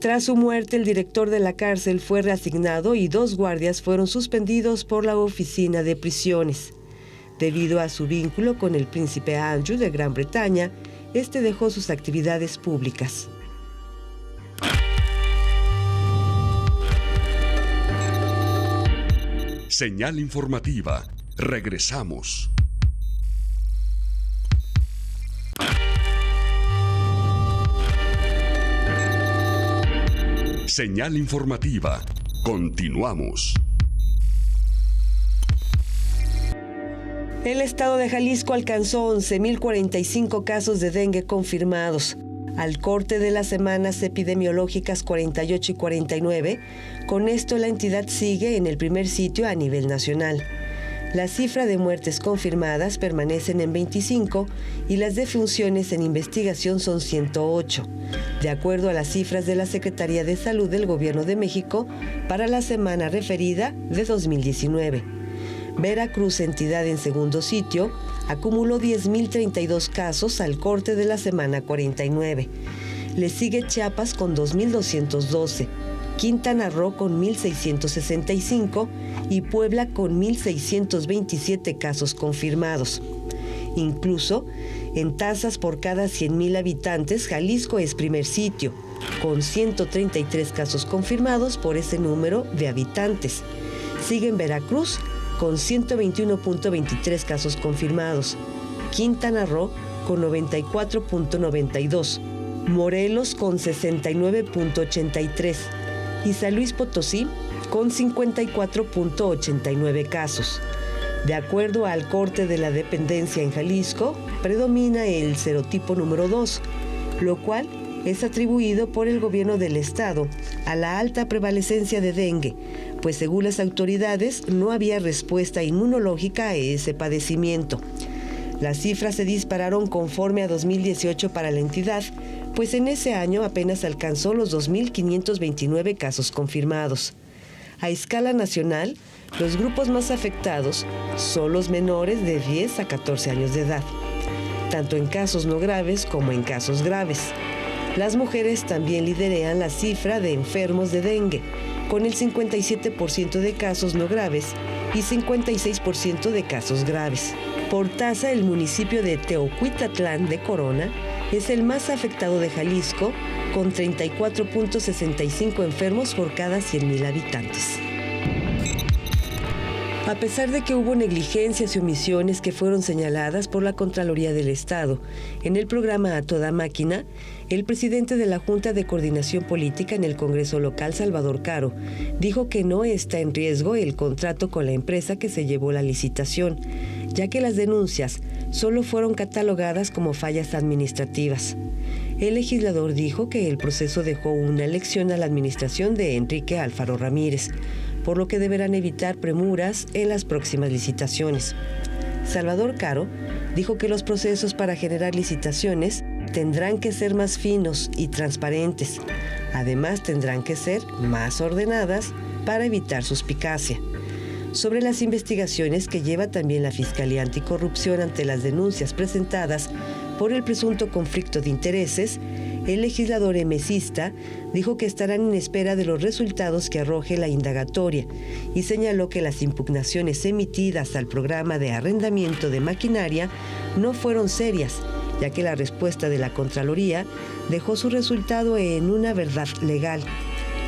Tras su muerte, el director de la cárcel fue reasignado y 2 guardias fueron suspendidos por la oficina de prisiones. Debido a su vínculo con el príncipe Andrew de Gran Bretaña, este dejó sus actividades públicas. Señal informativa. Regresamos. Señal informativa. Continuamos. El estado de Jalisco alcanzó 11.045 casos de dengue confirmados. Al corte de las semanas epidemiológicas 48 y 49, con esto la entidad sigue en el primer sitio a nivel nacional. La cifra de muertes confirmadas permanecen en 25 y las defunciones en investigación son 108, de acuerdo a las cifras de la Secretaría de Salud del Gobierno de México para la semana referida de 2019. Veracruz, entidad en segundo sitio, acumuló 10.032 casos al corte de la semana 49. Le sigue Chiapas con 2.212, Quintana Roo con 1.665 y Puebla con 1.627 casos confirmados. Incluso, en tasas por cada 100.000 habitantes, Jalisco es primer sitio, con 133 casos confirmados por ese número de habitantes. Sigue en Veracruz, con 121.23 casos confirmados, Quintana Roo con 94.92, Morelos con 69.83 y San Luis Potosí con 54.89 casos. De acuerdo al corte de la dependencia en Jalisco, predomina el serotipo número 2, lo cual es atribuido por el gobierno del estado a la alta prevalecencia de dengue, pues según las autoridades no había respuesta inmunológica a ese padecimiento. Las cifras se dispararon conforme a 2018 para la entidad, pues en ese año apenas alcanzó los 2.529 casos confirmados. A escala nacional, los grupos más afectados son los menores de 10 a 14 años de edad, tanto en casos no graves como en casos graves. Las mujeres también lideran la cifra de enfermos de dengue, con el 57% de casos no graves y 56% de casos graves. Por tasa, el municipio de Teocuitatlán de Corona es el más afectado de Jalisco, con 34.65 enfermos por cada 100.000 habitantes. A pesar de que hubo negligencias y omisiones que fueron señaladas por la Contraloría del Estado en el programa A Toda Máquina, el presidente de la Junta de Coordinación Política en el Congreso local, Salvador Caro, dijo que no está en riesgo el contrato con la empresa que se llevó la licitación, ya que las denuncias solo fueron catalogadas como fallas administrativas. El legislador dijo que el proceso dejó una lección a la administración de Enrique Alfaro Ramírez, por lo que deberán evitar premuras en las próximas licitaciones. Salvador Caro dijo que los procesos para generar licitaciones tendrán que ser más finos y transparentes. Además, tendrán que ser más ordenadas para evitar suspicacia. Sobre las investigaciones que lleva también la Fiscalía Anticorrupción ante las denuncias presentadas por el presunto conflicto de intereses, el legislador emesista dijo que estarán en espera de los resultados que arroje la indagatoria y señaló que las impugnaciones emitidas al programa de arrendamiento de maquinaria no fueron serias, ya que la respuesta de la Contraloría dejó su resultado en una verdad legal.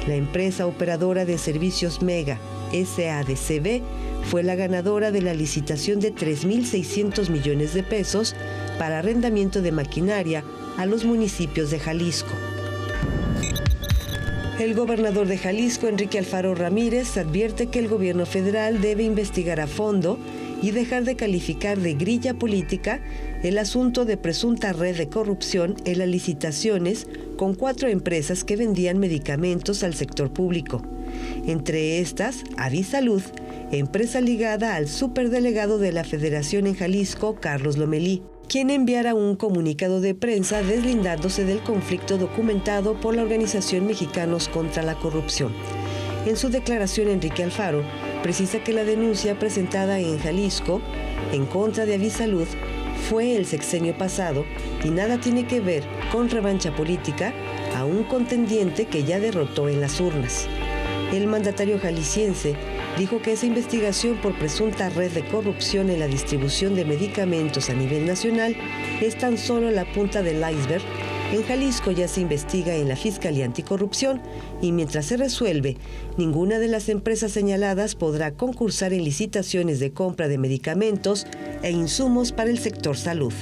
La empresa operadora de servicios Mega, SADCB, fue la ganadora de la licitación de 3.600 millones de pesos para arrendamiento de maquinaria a los municipios de Jalisco. El gobernador de Jalisco, Enrique Alfaro Ramírez, advierte que el gobierno federal debe investigar a fondo y dejar de calificar de grilla política el asunto de presunta red de corrupción en las licitaciones con 4 empresas que vendían medicamentos al sector público. Entre estas, Avisalud, empresa ligada al superdelegado de la Federación en Jalisco, Carlos Lomelí, quien enviara un comunicado de prensa deslindándose del conflicto documentado por la organización Mexicanos contra la Corrupción. En su declaración, Enrique Alfaro precisa que la denuncia presentada en Jalisco en contra de Avisalud fue el sexenio pasado y nada tiene que ver con revancha política a un contendiente que ya derrotó en las urnas. El mandatario jalisciense dijo que esa investigación por presunta red de corrupción en la distribución de medicamentos a nivel nacional es tan solo la punta del iceberg. En Jalisco ya se investiga en la Fiscalía Anticorrupción y mientras se resuelve, ninguna de las empresas señaladas podrá concursar en licitaciones de compra de medicamentos e insumos para el sector salud.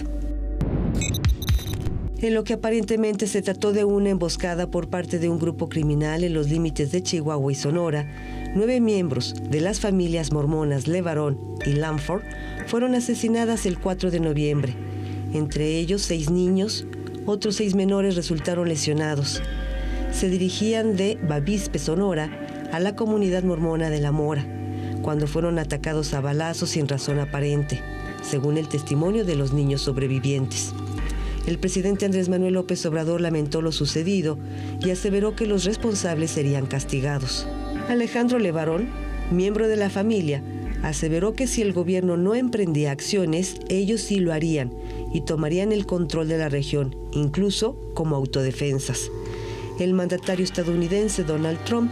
en lo que aparentemente se trató de una emboscada por parte de un grupo criminal en los límites de Chihuahua y Sonora. 9 miembros de las familias mormonas LeBaron y Lamford fueron asesinadas el 4 de noviembre. Entre ellos 6 niños, otros 6 menores resultaron lesionados. Se dirigían de Bavispe, Sonora, a la comunidad mormona de La Mora, cuando fueron atacados a balazos sin razón aparente, según el testimonio de los niños sobrevivientes. El presidente Andrés Manuel López Obrador lamentó lo sucedido y aseveró que los responsables serían castigados. Alejandro LeBaron, miembro de la familia, aseveró que si el gobierno no emprendía acciones, ellos sí lo harían y tomarían el control de la región, incluso como autodefensas. El mandatario estadounidense Donald Trump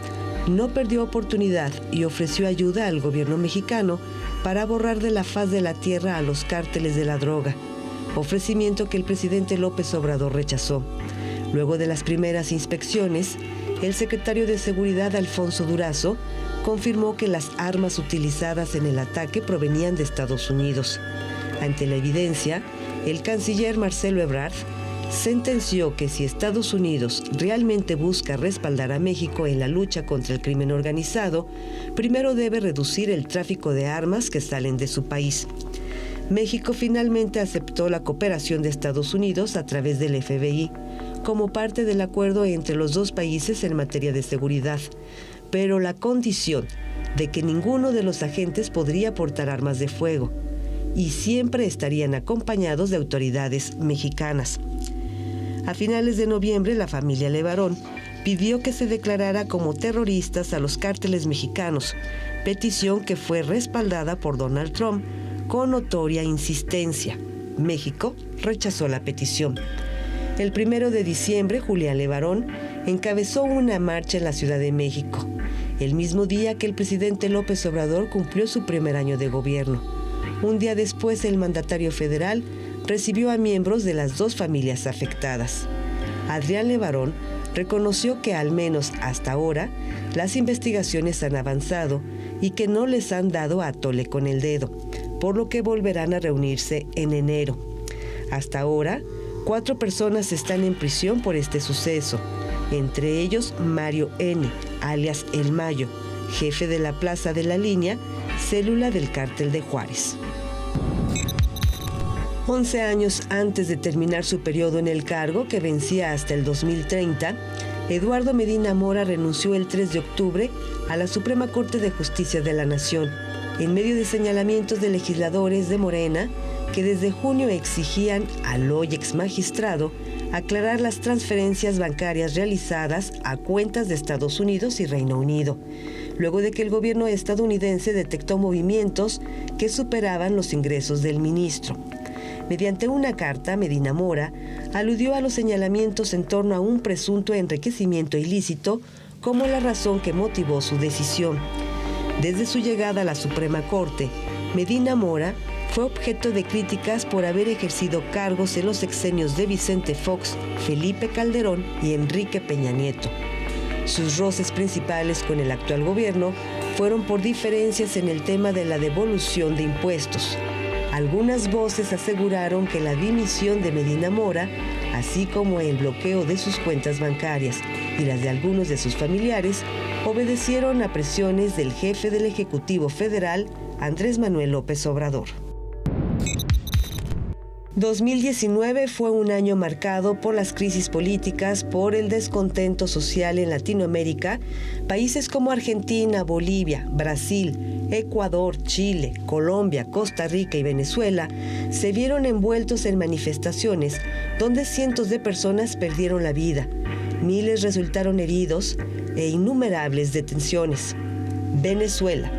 no perdió oportunidad y ofreció ayuda al gobierno mexicano para borrar de la faz de la tierra a los cárteles de la droga, ofrecimiento que el presidente López Obrador rechazó. Luego de las primeras inspecciones, el secretario de Seguridad Alfonso Durazo confirmó que las armas utilizadas en el ataque provenían de Estados Unidos. Ante la evidencia, el canciller Marcelo Ebrard sentenció que si Estados Unidos realmente busca respaldar a México en la lucha contra el crimen organizado, primero debe reducir el tráfico de armas que salen de su país. México finalmente aceptó la cooperación de Estados Unidos a través del FBI, como parte del acuerdo entre los dos países en materia de seguridad, pero la condición de que ninguno de los agentes podría portar armas de fuego y siempre estarían acompañados de autoridades mexicanas. A finales de noviembre, la familia LeBaron pidió que se declarara como terroristas a los cárteles mexicanos, petición que fue respaldada por Donald Trump con notoria insistencia. México rechazó la petición. El 1 de diciembre, Julián LeBaron encabezó una marcha en la Ciudad de México, el mismo día que el presidente López Obrador cumplió su primer año de gobierno. Un día después, el mandatario federal recibió a miembros de las dos familias afectadas. Adrián LeBaron reconoció que al menos hasta ahora las investigaciones han avanzado y que no les han dado a tole con el dedo, por lo que volverán a reunirse en enero. Hasta ahora, 4 personas están en prisión por este suceso, entre ellos Mario N., alias El Mayo, jefe de la Plaza de la Línea, célula del Cártel de Juárez. 11 años antes de terminar su periodo en el cargo, que vencía hasta el 2030, Eduardo Medina Mora renunció el 3 de octubre a la Suprema Corte de Justicia de la Nación, en medio de señalamientos de legisladores de Morena que desde junio exigían al hoy ex magistrado aclarar las transferencias bancarias realizadas a cuentas de Estados Unidos y Reino Unido, luego de que el gobierno estadounidense detectó movimientos que superaban los ingresos del ministro. Mediante una carta, Medina Mora aludió a los señalamientos en torno a un presunto enriquecimiento ilícito como la razón que motivó su decisión. Desde su llegada a la Suprema Corte, Medina Mora fue objeto de críticas por haber ejercido cargos en los sexenios de Vicente Fox, Felipe Calderón y Enrique Peña Nieto. Sus roces principales con el actual gobierno fueron por diferencias en el tema de la devolución de impuestos. Algunas voces aseguraron que la dimisión de Medina Mora, así como el bloqueo de sus cuentas bancarias y las de algunos de sus familiares, obedecieron a presiones del jefe del Ejecutivo Federal, Andrés Manuel López Obrador. 2019 fue un año marcado por las crisis políticas, por el descontento social en Latinoamérica. Países como Argentina, Bolivia, Brasil, Ecuador, Chile, Colombia, Costa Rica y Venezuela se vieron envueltos en manifestaciones donde cientos de personas perdieron la vida, miles resultaron heridos e innumerables detenciones. Venezuela.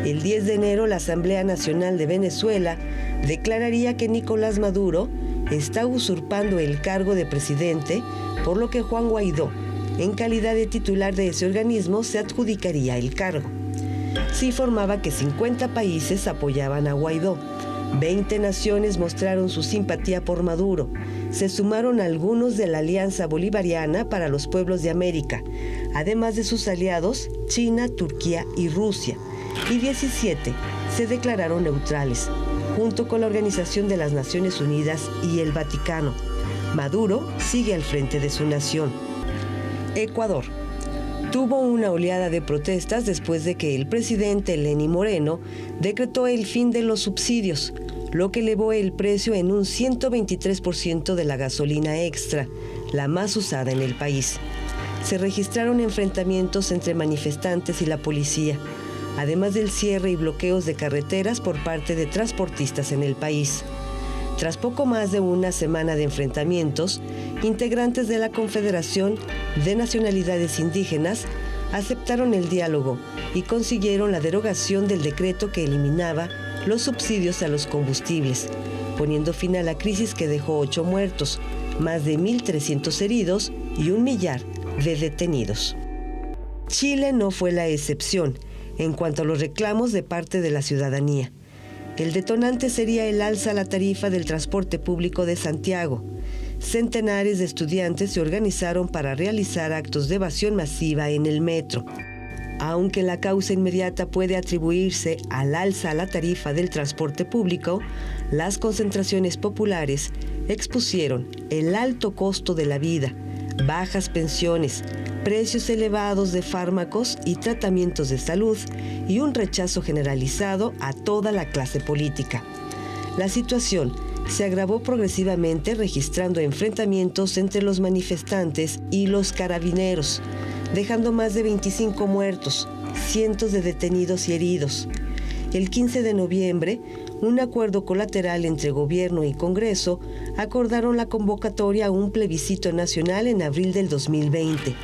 El 10 de enero, la Asamblea Nacional de Venezuela declararía que Nicolás Maduro está usurpando el cargo de presidente, por lo que Juan Guaidó, en calidad de titular de ese organismo, se adjudicaría el cargo. Se informaba que 50 países apoyaban a Guaidó, 20 naciones mostraron su simpatía por Maduro, se sumaron algunos de la Alianza Bolivariana para los Pueblos de América, además de sus aliados China, Turquía y Rusia, y 17 se declararon neutrales, junto con la Organización de las Naciones Unidas y el Vaticano. Maduro sigue al frente de su nación. Ecuador tuvo una oleada de protestas después de que el presidente Lenín Moreno decretó el fin de los subsidios, lo que elevó el precio en un 123% de la gasolina extra, la más usada en el país. Se registraron enfrentamientos entre manifestantes y la policía, además del cierre y bloqueos de carreteras por parte de transportistas en el país. Tras poco más de una semana de enfrentamientos, integrantes de la Confederación de Nacionalidades Indígenas aceptaron el diálogo y consiguieron la derogación del decreto que eliminaba los subsidios a los combustibles, poniendo fin a la crisis que dejó 8 muertos, más de 1.300 heridos y 1 millar de detenidos. Chile no fue la excepción en cuanto a los reclamos de parte de la ciudadanía. El detonante sería el alza a la tarifa del transporte público de Santiago. Centenares de estudiantes se organizaron para realizar actos de evasión masiva en el metro. Aunque la causa inmediata puede atribuirse al alza a la tarifa del transporte público, las concentraciones populares expusieron el alto costo de la vida, bajas pensiones, precios elevados de fármacos y tratamientos de salud y un rechazo generalizado a toda la clase política. La situación se agravó progresivamente, registrando enfrentamientos entre los manifestantes y los carabineros, dejando más de 25 muertos, cientos de detenidos y heridos. El 15 de noviembre, un acuerdo colateral entre gobierno y Congreso acordaron la convocatoria a un plebiscito nacional en abril del 2020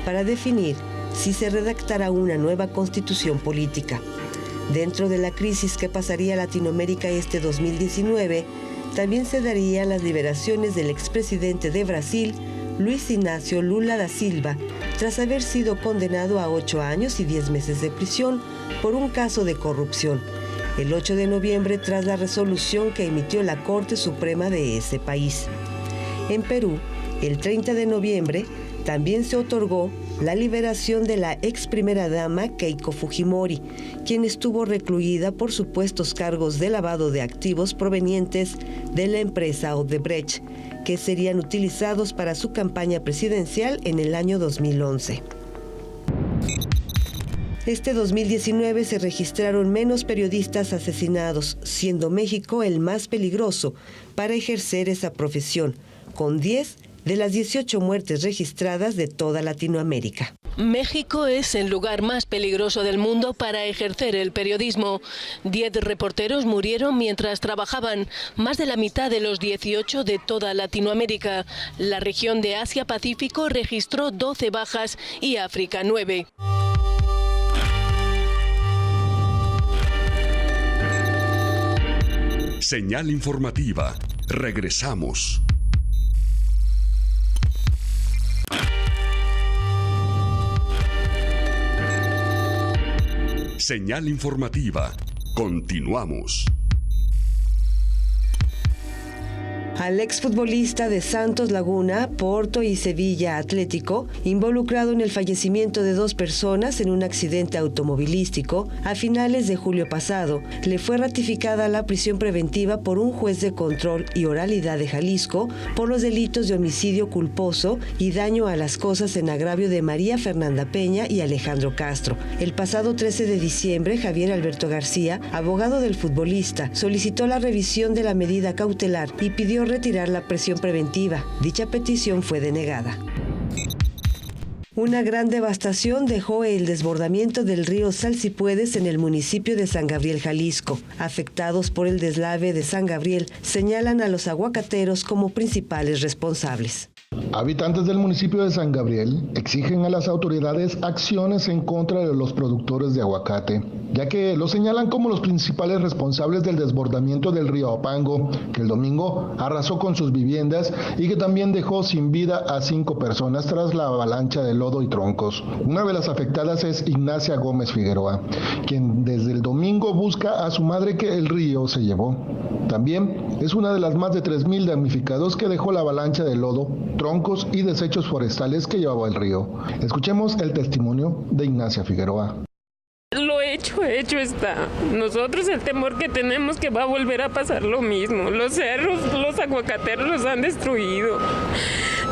para definir si se redactará una nueva constitución política. Dentro de la crisis que pasaría a Latinoamérica este 2019, también se darían las liberaciones del expresidente de Brasil, Luis Ignacio Lula da Silva, tras haber sido condenado a 8 años y 10 meses de prisión por un caso de corrupción, el 8 de noviembre tras la resolución que emitió la Corte Suprema de ese país. En Perú, el 30 de noviembre, también se otorgó la liberación de la ex primera dama Keiko Fujimori, quien estuvo recluida por supuestos cargos de lavado de activos provenientes de la empresa Odebrecht, que serían utilizados para su campaña presidencial en el año 2011. Este 2019 se registraron menos periodistas asesinados, siendo México el más peligroso para ejercer esa profesión, con 10 de las 18 muertes registradas de toda Latinoamérica. México es el lugar más peligroso del mundo para ejercer el periodismo. 10 reporteros murieron mientras trabajaban, más de la mitad de los 18 de toda Latinoamérica. La región de Asia-Pacífico registró 12 bajas y África 9. Señal informativa. Regresamos. Señal informativa. Continuamos. Al exfutbolista de Santos Laguna, Porto y Sevilla Atlético, involucrado en el fallecimiento de 2 personas en un accidente automovilístico, a finales de julio pasado, le fue ratificada la prisión preventiva por un juez de control y oralidad de Jalisco por los delitos de homicidio culposo y daño a las cosas en agravio de María Fernanda Peña y Alejandro Castro. El pasado 13 de diciembre, Javier Alberto García, abogado del futbolista, solicitó la revisión de la medida cautelar y pidió retirar la prisión preventiva. Dicha petición fue denegada. Una gran devastación dejó el desbordamiento del río Salsipuedes en el municipio de San Gabriel, Jalisco. Afectados por el deslave de San Gabriel, señalan a los aguacateros como principales responsables. Habitantes del municipio de San Gabriel exigen a las autoridades acciones en contra de los productores de aguacate, ya que los señalan como los principales responsables del desbordamiento del río Opango, que el domingo arrasó con sus viviendas y que también dejó sin vida a 5 personas tras la avalancha de lodo y troncos. Una de las afectadas es Ignacia Gómez Figueroa, quien desde el domingo busca a su madre que el río se llevó. También es una de las más de 3,000 damnificados que dejó la avalancha de lodo, troncos y desechos forestales que llevaba el río. Escuchemos el testimonio de Ignacia Figueroa. Lo hecho está. Nosotros el temor que tenemos que va a volver a pasar lo mismo. Los cerros, los aguacateros los han destruido.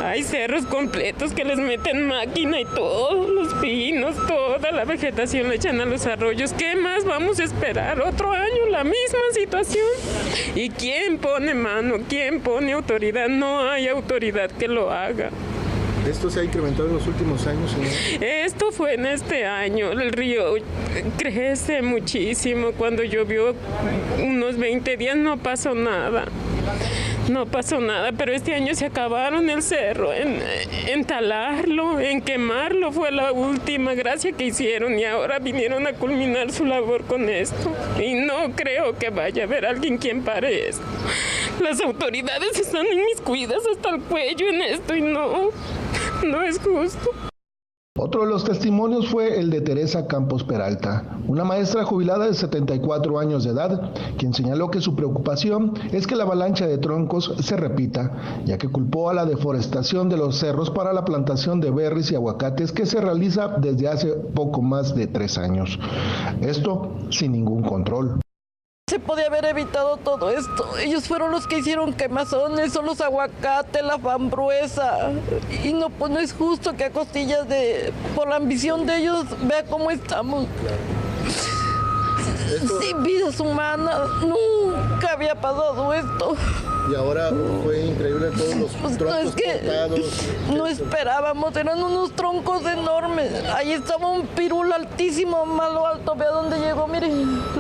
Hay cerros completos que les meten máquina y todos los pinos, toda la vegetación le echan a los arroyos. ¿Qué más vamos a esperar? Otro año, la misma situación. ¿Y quién pone mano? ¿Quién pone autoridad? No hay autoridad que lo haga. ¿Esto se ha incrementado en los últimos años, señora? Esto fue en este año. El río crece muchísimo. Cuando llovió unos 20 días no pasó nada. No pasó nada, pero este año se acabaron el cerro, en talarlo, en quemarlo, fue la última gracia que hicieron y ahora vinieron a culminar su labor con esto. Y no creo que vaya a haber alguien quien pare esto. Las autoridades están inmiscuidas hasta el cuello en esto y no es justo. Otro de los testimonios fue el de Teresa Campos Peralta, una maestra jubilada de 74 años de edad, quien señaló que su preocupación es que la avalancha de troncos se repita, ya que culpó a la deforestación de los cerros para la plantación de berries y aguacates que se realiza desde hace poco más de 3 años. Esto sin ningún control. Se podía haber evitado todo esto. Ellos fueron los que hicieron quemazones, son los aguacates, la fambruesa. Y no, pues no es justo que a costillas por la ambición de ellos, vea cómo estamos. Sin vidas humanas, nunca había pasado esto. Y ahora fue increíble todos los troncos cortados. No esperábamos, eran unos troncos enormes. Ahí estaba un pirul altísimo, malo alto. Vea dónde llegó, mire,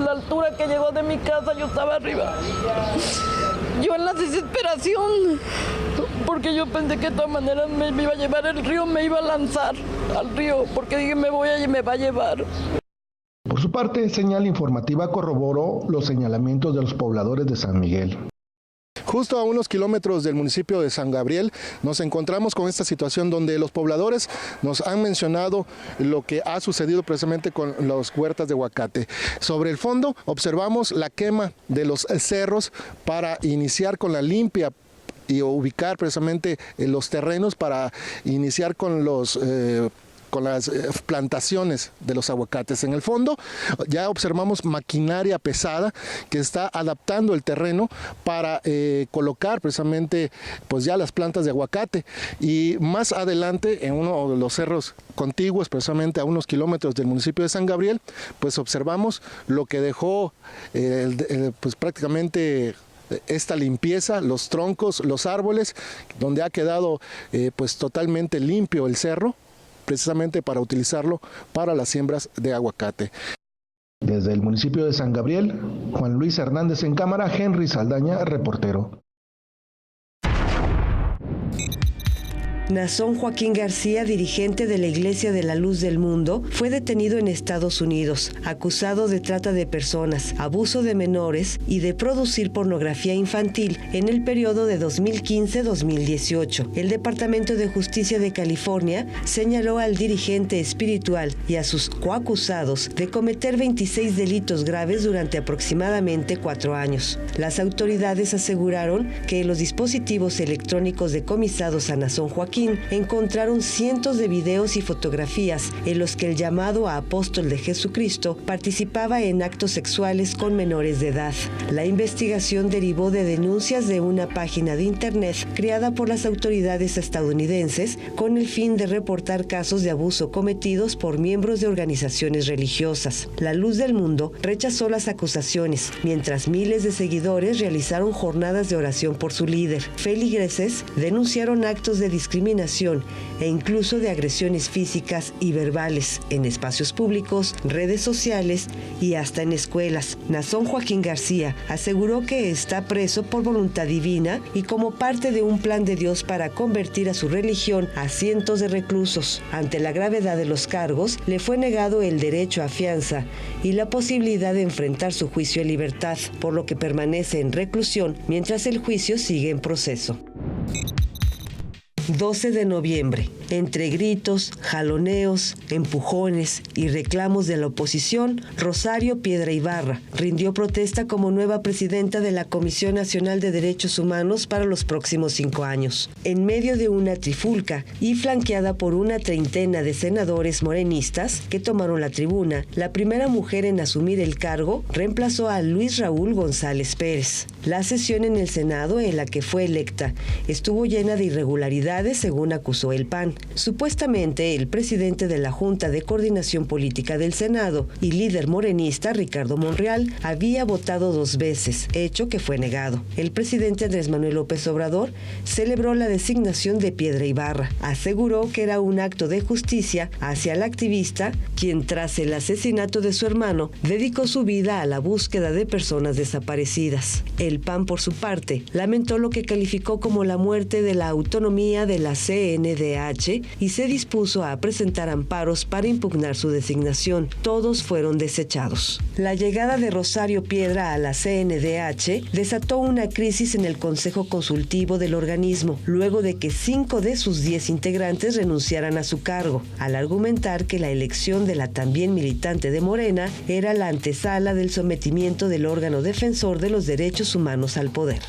la altura que llegó de mi casa, yo estaba arriba. Yo en la desesperación, porque yo pensé que de todas maneras me iba a llevar el río, me iba a lanzar al río, porque dije me va a llevar. Por su parte, Señal Informativa corroboró los señalamientos de los pobladores de San Miguel. Justo a unos kilómetros del municipio de San Gabriel nos encontramos con esta situación donde los pobladores nos han mencionado lo que ha sucedido precisamente con las huertas de aguacate. Sobre el fondo observamos la quema de los cerros para iniciar con la limpia y ubicar precisamente los terrenos para iniciar con las plantaciones de los aguacates. En el fondo ya observamos maquinaria pesada que está adaptando el terreno para colocar precisamente pues ya las plantas de aguacate, y más adelante en uno de los cerros contiguos, precisamente a unos kilómetros del municipio de San Gabriel, pues observamos lo que dejó pues prácticamente esta limpieza, los troncos, los árboles, donde ha quedado pues totalmente limpio el cerro, precisamente para utilizarlo para las siembras de aguacate. Desde el municipio de San Gabriel, Juan Luis Hernández en cámara, Henry Saldaña, reportero. Nazón Joaquín García, dirigente de la Iglesia de la Luz del Mundo, fue detenido en Estados Unidos, acusado de trata de personas, abuso de menores y de producir pornografía infantil en el periodo de 2015-2018. El Departamento de Justicia de California señaló al dirigente espiritual y a sus coacusados de cometer 26 delitos graves durante aproximadamente 4 años. Las autoridades aseguraron que los dispositivos electrónicos decomisados a Nazón Joaquín encontraron cientos de videos y fotografías en los que el llamado apóstol de Jesucristo participaba en actos sexuales con menores de edad. La investigación derivó de denuncias de una página de internet creada por las autoridades estadounidenses con el fin de reportar casos de abuso cometidos por miembros de organizaciones religiosas. La Luz del Mundo rechazó las acusaciones, mientras miles de seguidores realizaron jornadas de oración por su líder. Feligreses denunciaron actos de discriminación e incluso de agresiones físicas y verbales en espacios públicos, redes sociales y hasta en escuelas. Nazón Joaquín García aseguró que está preso por voluntad divina y como parte de un plan de Dios para convertir a su religión a cientos de reclusos. Ante la gravedad de los cargos, le fue negado el derecho a fianza y la posibilidad de enfrentar su juicio en libertad, por lo que permanece en reclusión mientras el juicio sigue en proceso. 12 de noviembre. Entre gritos, jaloneos, empujones y reclamos de la oposición, Rosario Piedra Ibarra rindió protesta como nueva presidenta de la Comisión Nacional de Derechos Humanos para los próximos 5 años. En medio de una trifulca y flanqueada por una treintena de senadores morenistas que tomaron la tribuna, la primera mujer en asumir el cargo reemplazó a Luis Raúl González Pérez. La sesión en el Senado en la que fue electa estuvo llena de irregularidades, según acusó el PAN. Supuestamente, el presidente de la Junta de Coordinación Política del Senado y líder morenista, Ricardo Monreal, había votado 2 veces, hecho que fue negado. El presidente Andrés Manuel López Obrador celebró la designación de Piedra Ibarra. Aseguró que era un acto de justicia hacia la activista, quien tras el asesinato de su hermano, dedicó su vida a la búsqueda de personas desaparecidas. El PAN, por su parte, lamentó lo que calificó como la muerte de la autonomía de la CNDH y se dispuso a presentar amparos para impugnar su designación. Todos fueron desechados. La llegada de Rosario Piedra a la CNDH desató una crisis en el Consejo Consultivo del organismo, luego de que 5 de sus 10 integrantes renunciaran a su cargo, al argumentar que la elección de la también militante de Morena era la antesala del sometimiento del órgano defensor de los derechos humanos al poder.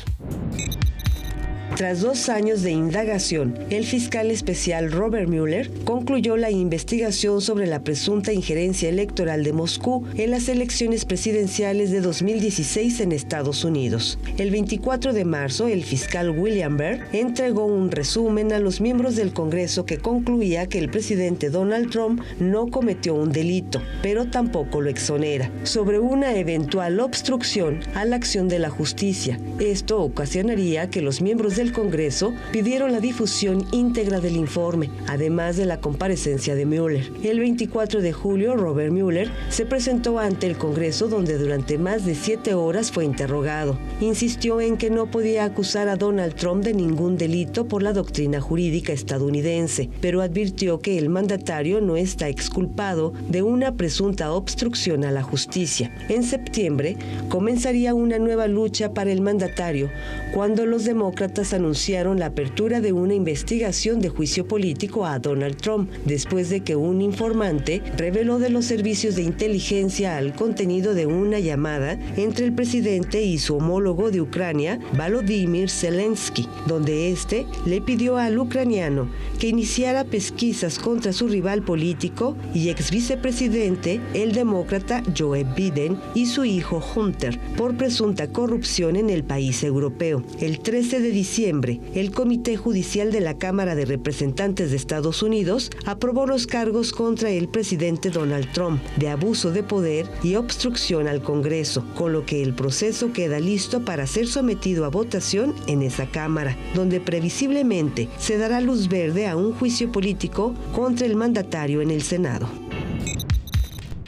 Tras 2 años de indagación, el fiscal especial Robert Mueller concluyó la investigación sobre la presunta injerencia electoral de Moscú en las elecciones presidenciales de 2016 en Estados Unidos. El 24 de marzo, el fiscal William Barr entregó un resumen a los miembros del Congreso que concluía que el presidente Donald Trump no cometió un delito, pero tampoco lo exonera, sobre una eventual obstrucción a la acción de la justicia. Esto ocasionaría que los miembros del Congreso pidieron la difusión íntegra del informe, además de la comparecencia de Mueller. El 24 de julio, Robert Mueller se presentó ante el Congreso, donde durante más de 7 horas fue interrogado. Insistió en que no podía acusar a Donald Trump de ningún delito por la doctrina jurídica estadounidense, pero advirtió que el mandatario no está exculpado de una presunta obstrucción a la justicia. En septiembre, comenzaría una nueva lucha para el mandatario, cuando los demócratas anunciaron la apertura de una investigación de juicio político a Donald Trump, después de que un informante reveló de los servicios de inteligencia al contenido de una llamada entre el presidente y su homólogo de Ucrania, Volodymyr Zelensky, donde este le pidió al ucraniano que iniciara pesquisas contra su rival político y ex vicepresidente, el demócrata Joe Biden, y su hijo Hunter, por presunta corrupción en el país europeo. El 13 de diciembre, el Comité Judicial de la Cámara de Representantes de Estados Unidos aprobó los cargos contra el presidente Donald Trump de abuso de poder y obstrucción al Congreso, con lo que el proceso queda listo para ser sometido a votación en esa Cámara, donde previsiblemente se dará luz verde a un juicio político contra el mandatario en el Senado.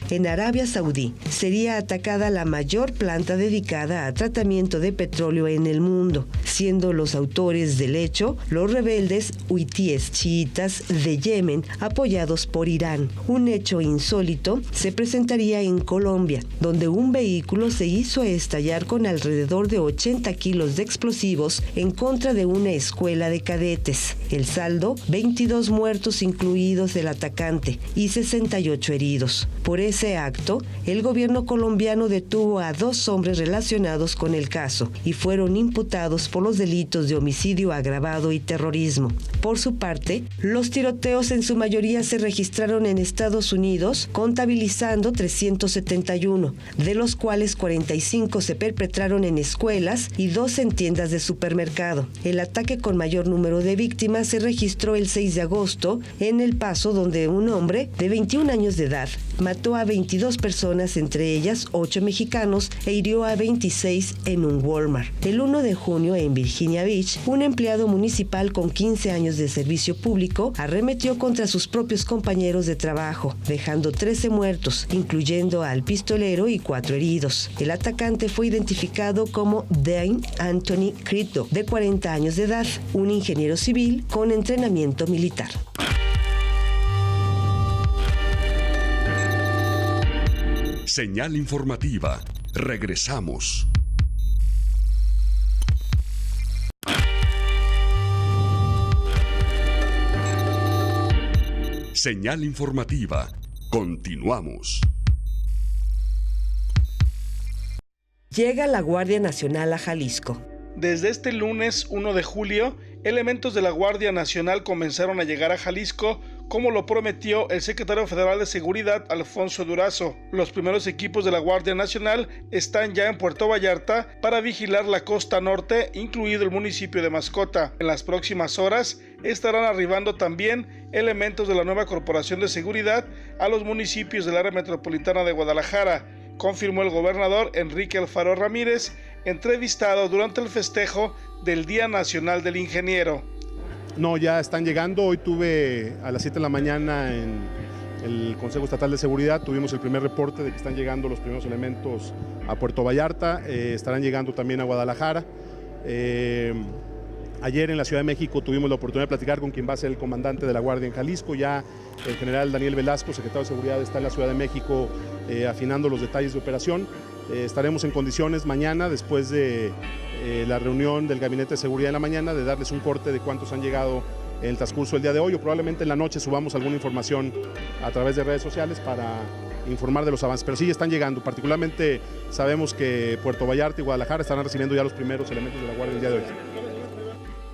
En Arabia Saudí sería atacada la mayor planta dedicada a tratamiento de petróleo en el mundo, siendo los autores del hecho los rebeldes huitíes chiitas de Yemen, apoyados por Irán. Un hecho insólito se presentaría en Colombia, donde un vehículo se hizo estallar con alrededor de 80 kilos de explosivos en contra de una escuela de cadetes. El saldo, 22 muertos incluidos el atacante y 68 heridos. Por ese acto, el gobierno colombiano detuvo a 2 hombres relacionados con el caso y fueron imputados por los delitos de homicidio agravado y terrorismo. Por su parte, los tiroteos en su mayoría se registraron en Estados Unidos, contabilizando 371, de los cuales 45 se perpetraron en escuelas y 2 en tiendas de supermercado. El ataque con mayor número de víctimas se registró el 6 de agosto en El Paso, donde un hombre de 21 años de edad mató a 22 personas, entre ellas 8 mexicanos, e hirió a 26 en un Walmart. El 1 de junio, en Virginia Beach, un empleado municipal con 15 años de servicio público arremetió contra sus propios compañeros de trabajo, dejando 13 muertos, incluyendo al pistolero, y 4 heridos. El atacante fue identificado como Dane Anthony Crito, de 40 años de edad, un ingeniero civil con entrenamiento militar. Señal informativa. Regresamos. Señal informativa. Continuamos. Llega la Guardia Nacional a Jalisco. Desde este lunes 1 de julio, elementos de la Guardia Nacional comenzaron a llegar a Jalisco, como lo prometió el secretario federal de Seguridad, Alfonso Durazo. Los primeros equipos de la Guardia Nacional están ya en Puerto Vallarta para vigilar la costa norte, incluido el municipio de Mascota. En las próximas horas estarán arribando también elementos de la nueva Corporación de Seguridad a los municipios del área metropolitana de Guadalajara, confirmó el gobernador Enrique Alfaro Ramírez, entrevistado durante el festejo del Día Nacional del Ingeniero. No, ya están llegando. Hoy tuve a las 7 de la mañana en el Consejo Estatal de Seguridad, tuvimos el primer reporte de que están llegando los primeros elementos a Puerto Vallarta, estarán llegando también a Guadalajara. Ayer en la Ciudad de México tuvimos la oportunidad de platicar con quien va a ser el comandante de la Guardia en Jalisco. Ya el general Daniel Velasco, secretario de Seguridad, está en la Ciudad de México afinando los detalles de operación. Estaremos en condiciones mañana, después de la reunión del Gabinete de Seguridad en la mañana, de darles un corte de cuántos han llegado en el transcurso del día de hoy, o probablemente en la noche subamos alguna información a través de redes sociales para informar de los avances. Pero sí están llegando, particularmente sabemos que Puerto Vallarta y Guadalajara estarán recibiendo ya los primeros elementos de la Guardia el día de hoy.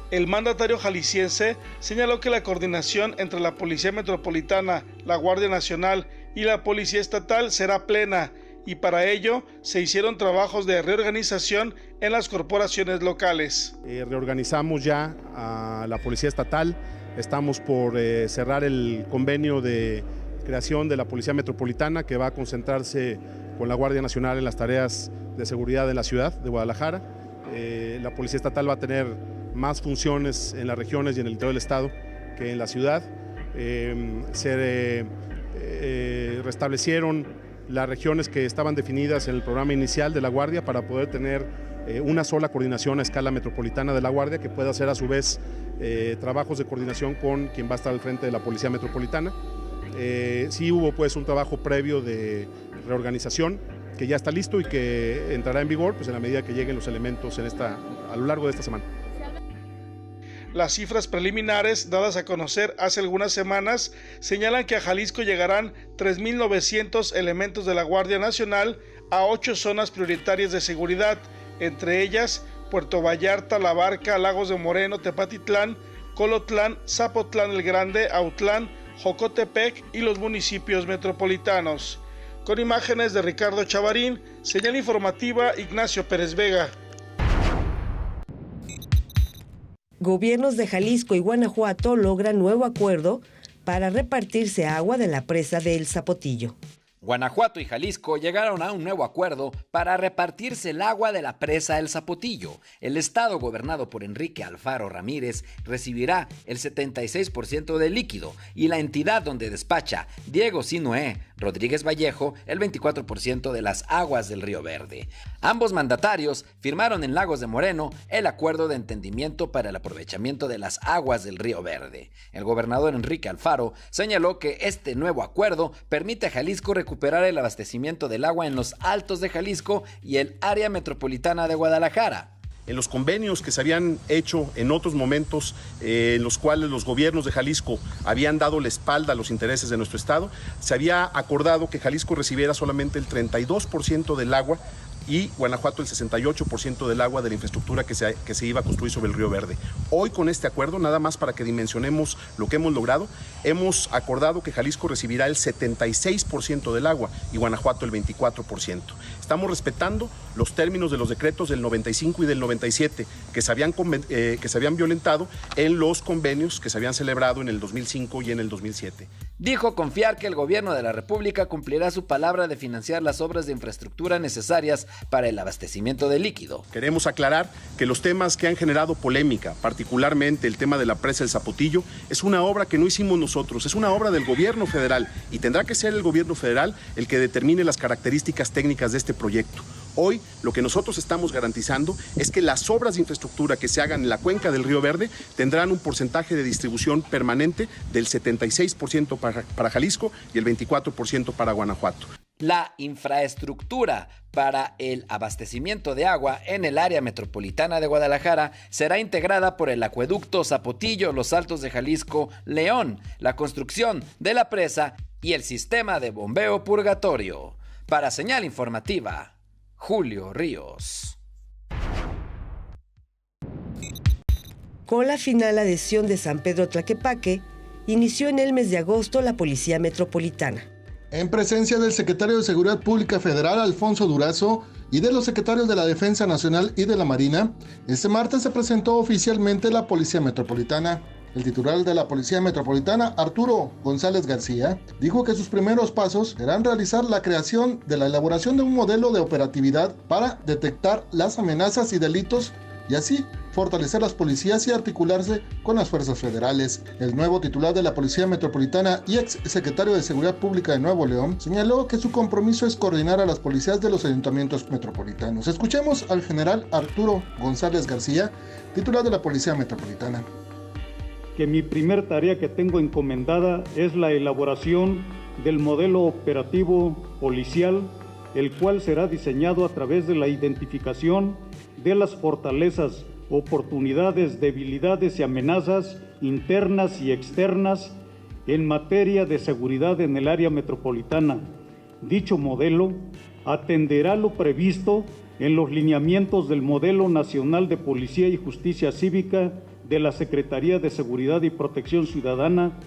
El mandatario jalisciense señaló que la coordinación entre la Policía Metropolitana, la Guardia Nacional y la Policía Estatal será plena, y para ello se hicieron trabajos de reorganización en las corporaciones locales. Reorganizamos ya a la Policía Estatal, estamos por cerrar el convenio de creación de la Policía Metropolitana, que va a concentrarse con la Guardia Nacional en las tareas de seguridad de la ciudad de Guadalajara. La Policía Estatal va a tener más funciones en las regiones y en el interior del estado que en la ciudad. Se restablecieron las regiones que estaban definidas en el programa inicial de la Guardia para poder tener una sola coordinación a escala metropolitana de la Guardia, que pueda hacer a su vez trabajos de coordinación con quien va a estar al frente de la Policía Metropolitana. Sí hubo pues un trabajo previo de reorganización que ya está listo y que entrará en vigor pues en la medida que lleguen los elementos a lo largo de esta semana. Las cifras preliminares dadas a conocer hace algunas semanas señalan que a Jalisco llegarán 3.900 elementos de la Guardia Nacional a 8 zonas prioritarias de seguridad, entre ellas Puerto Vallarta, La Barca, Lagos de Moreno, Tepatitlán, Colotlán, Zapotlán el Grande, Autlán, Jocotepec y los municipios metropolitanos. Con imágenes de Ricardo Chavarín, señal informativa Ignacio Pérez Vega. Gobiernos de Jalisco y Guanajuato logran nuevo acuerdo para repartirse agua de la presa de El Zapotillo. Guanajuato y Jalisco llegaron a un nuevo acuerdo para repartirse el agua de la presa El Zapotillo. El estado gobernado por Enrique Alfaro Ramírez recibirá el 76% del líquido y la entidad donde despacha Diego Sinué Rodríguez Vallejo el 24% de las aguas del Río Verde. Ambos mandatarios firmaron en Lagos de Moreno el acuerdo de entendimiento para el aprovechamiento de las aguas del Río Verde. El gobernador Enrique Alfaro señaló que este nuevo acuerdo permite a Jalisco recuperar el abastecimiento del agua en los Altos de Jalisco y el área metropolitana de Guadalajara. En los convenios que se habían hecho en otros momentos, en los cuales los gobiernos de Jalisco habían dado la espalda a los intereses de nuestro estado, se había acordado que Jalisco recibiera solamente el 32% del agua y Guanajuato el 68% del agua de la infraestructura que se iba a construir sobre el Río Verde. Hoy con este acuerdo, nada más para que dimensionemos lo que hemos logrado, hemos acordado que Jalisco recibirá el 76% del agua y Guanajuato el 24%. Estamos respetando los términos de los decretos del 95 y del 97 que se habían violentado en los convenios que se habían celebrado en el 2005 y en el 2007. Dijo confiar que el gobierno de la República cumplirá su palabra de financiar las obras de infraestructura necesarias para el abastecimiento de líquido. Queremos aclarar que los temas que han generado polémica, particularmente el tema de la presa El Zapotillo, es una obra que no hicimos nosotros, es una obra del gobierno federal y tendrá que ser el gobierno federal el que determine las características técnicas de este proyecto. Hoy lo que nosotros estamos garantizando es que las obras de infraestructura que se hagan en la cuenca del Río Verde tendrán un porcentaje de distribución permanente del 76% para Jalisco y el 24% para Guanajuato. La infraestructura para el abastecimiento de agua en el área metropolitana de Guadalajara será integrada por el acueducto Zapotillo, Los Altos de Jalisco, León, la construcción de la presa y el sistema de bombeo purgatorio. Para Señal Informativa, Julio Ríos. Con la final adhesión de San Pedro Tlaquepaque, inició en el mes de agosto la Policía Metropolitana. En presencia del secretario de Seguridad Pública Federal, Alfonso Durazo, y de los secretarios de la Defensa Nacional y de la Marina, este martes se presentó oficialmente la Policía Metropolitana. El titular de la Policía Metropolitana, Arturo González García, dijo que sus primeros pasos serán realizar la creación de la elaboración de un modelo de operatividad para detectar las amenazas y delitos y así fortalecer las policías y articularse con las fuerzas federales. El nuevo titular de la Policía Metropolitana y ex secretario de Seguridad Pública de Nuevo León señaló que su compromiso es coordinar a las policías de los ayuntamientos metropolitanos. Escuchemos al general Arturo González García, titular de la Policía Metropolitana. Que mi primer tarea que tengo encomendada es la elaboración del modelo operativo policial, el cual será diseñado a través de la identificación de las fortalezas, oportunidades, debilidades y amenazas internas y externas en materia de seguridad en el área metropolitana. Dicho modelo atenderá lo previsto en los lineamientos del Modelo Nacional de Policía y Justicia Cívica de la Secretaría de Seguridad y Protección Ciudadana.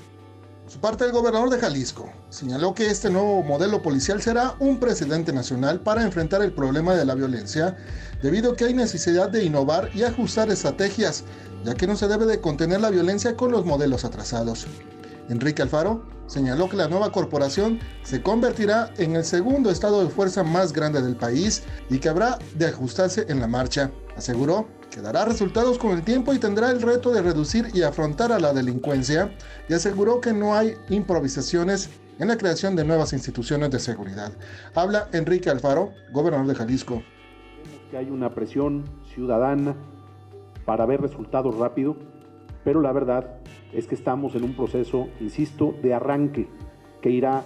Por su parte, el gobernador de Jalisco señaló que este nuevo modelo policial será un precedente nacional para enfrentar el problema de la violencia, debido a que hay necesidad de innovar y ajustar estrategias, ya que no se debe de contener la violencia con los modelos atrasados. Enrique Alfaro señaló que la nueva corporación se convertirá en el segundo estado de fuerza más grande del país y que habrá de ajustarse en la marcha. Aseguró que dará resultados con el tiempo y tendrá el reto de reducir y afrontar a la delincuencia, y aseguró que no hay improvisaciones en la creación de nuevas instituciones de seguridad. Habla Enrique Alfaro, gobernador de Jalisco. Que hay una presión ciudadana para ver resultados rápido, pero la verdad es que estamos en un proceso, insisto, de arranque que irá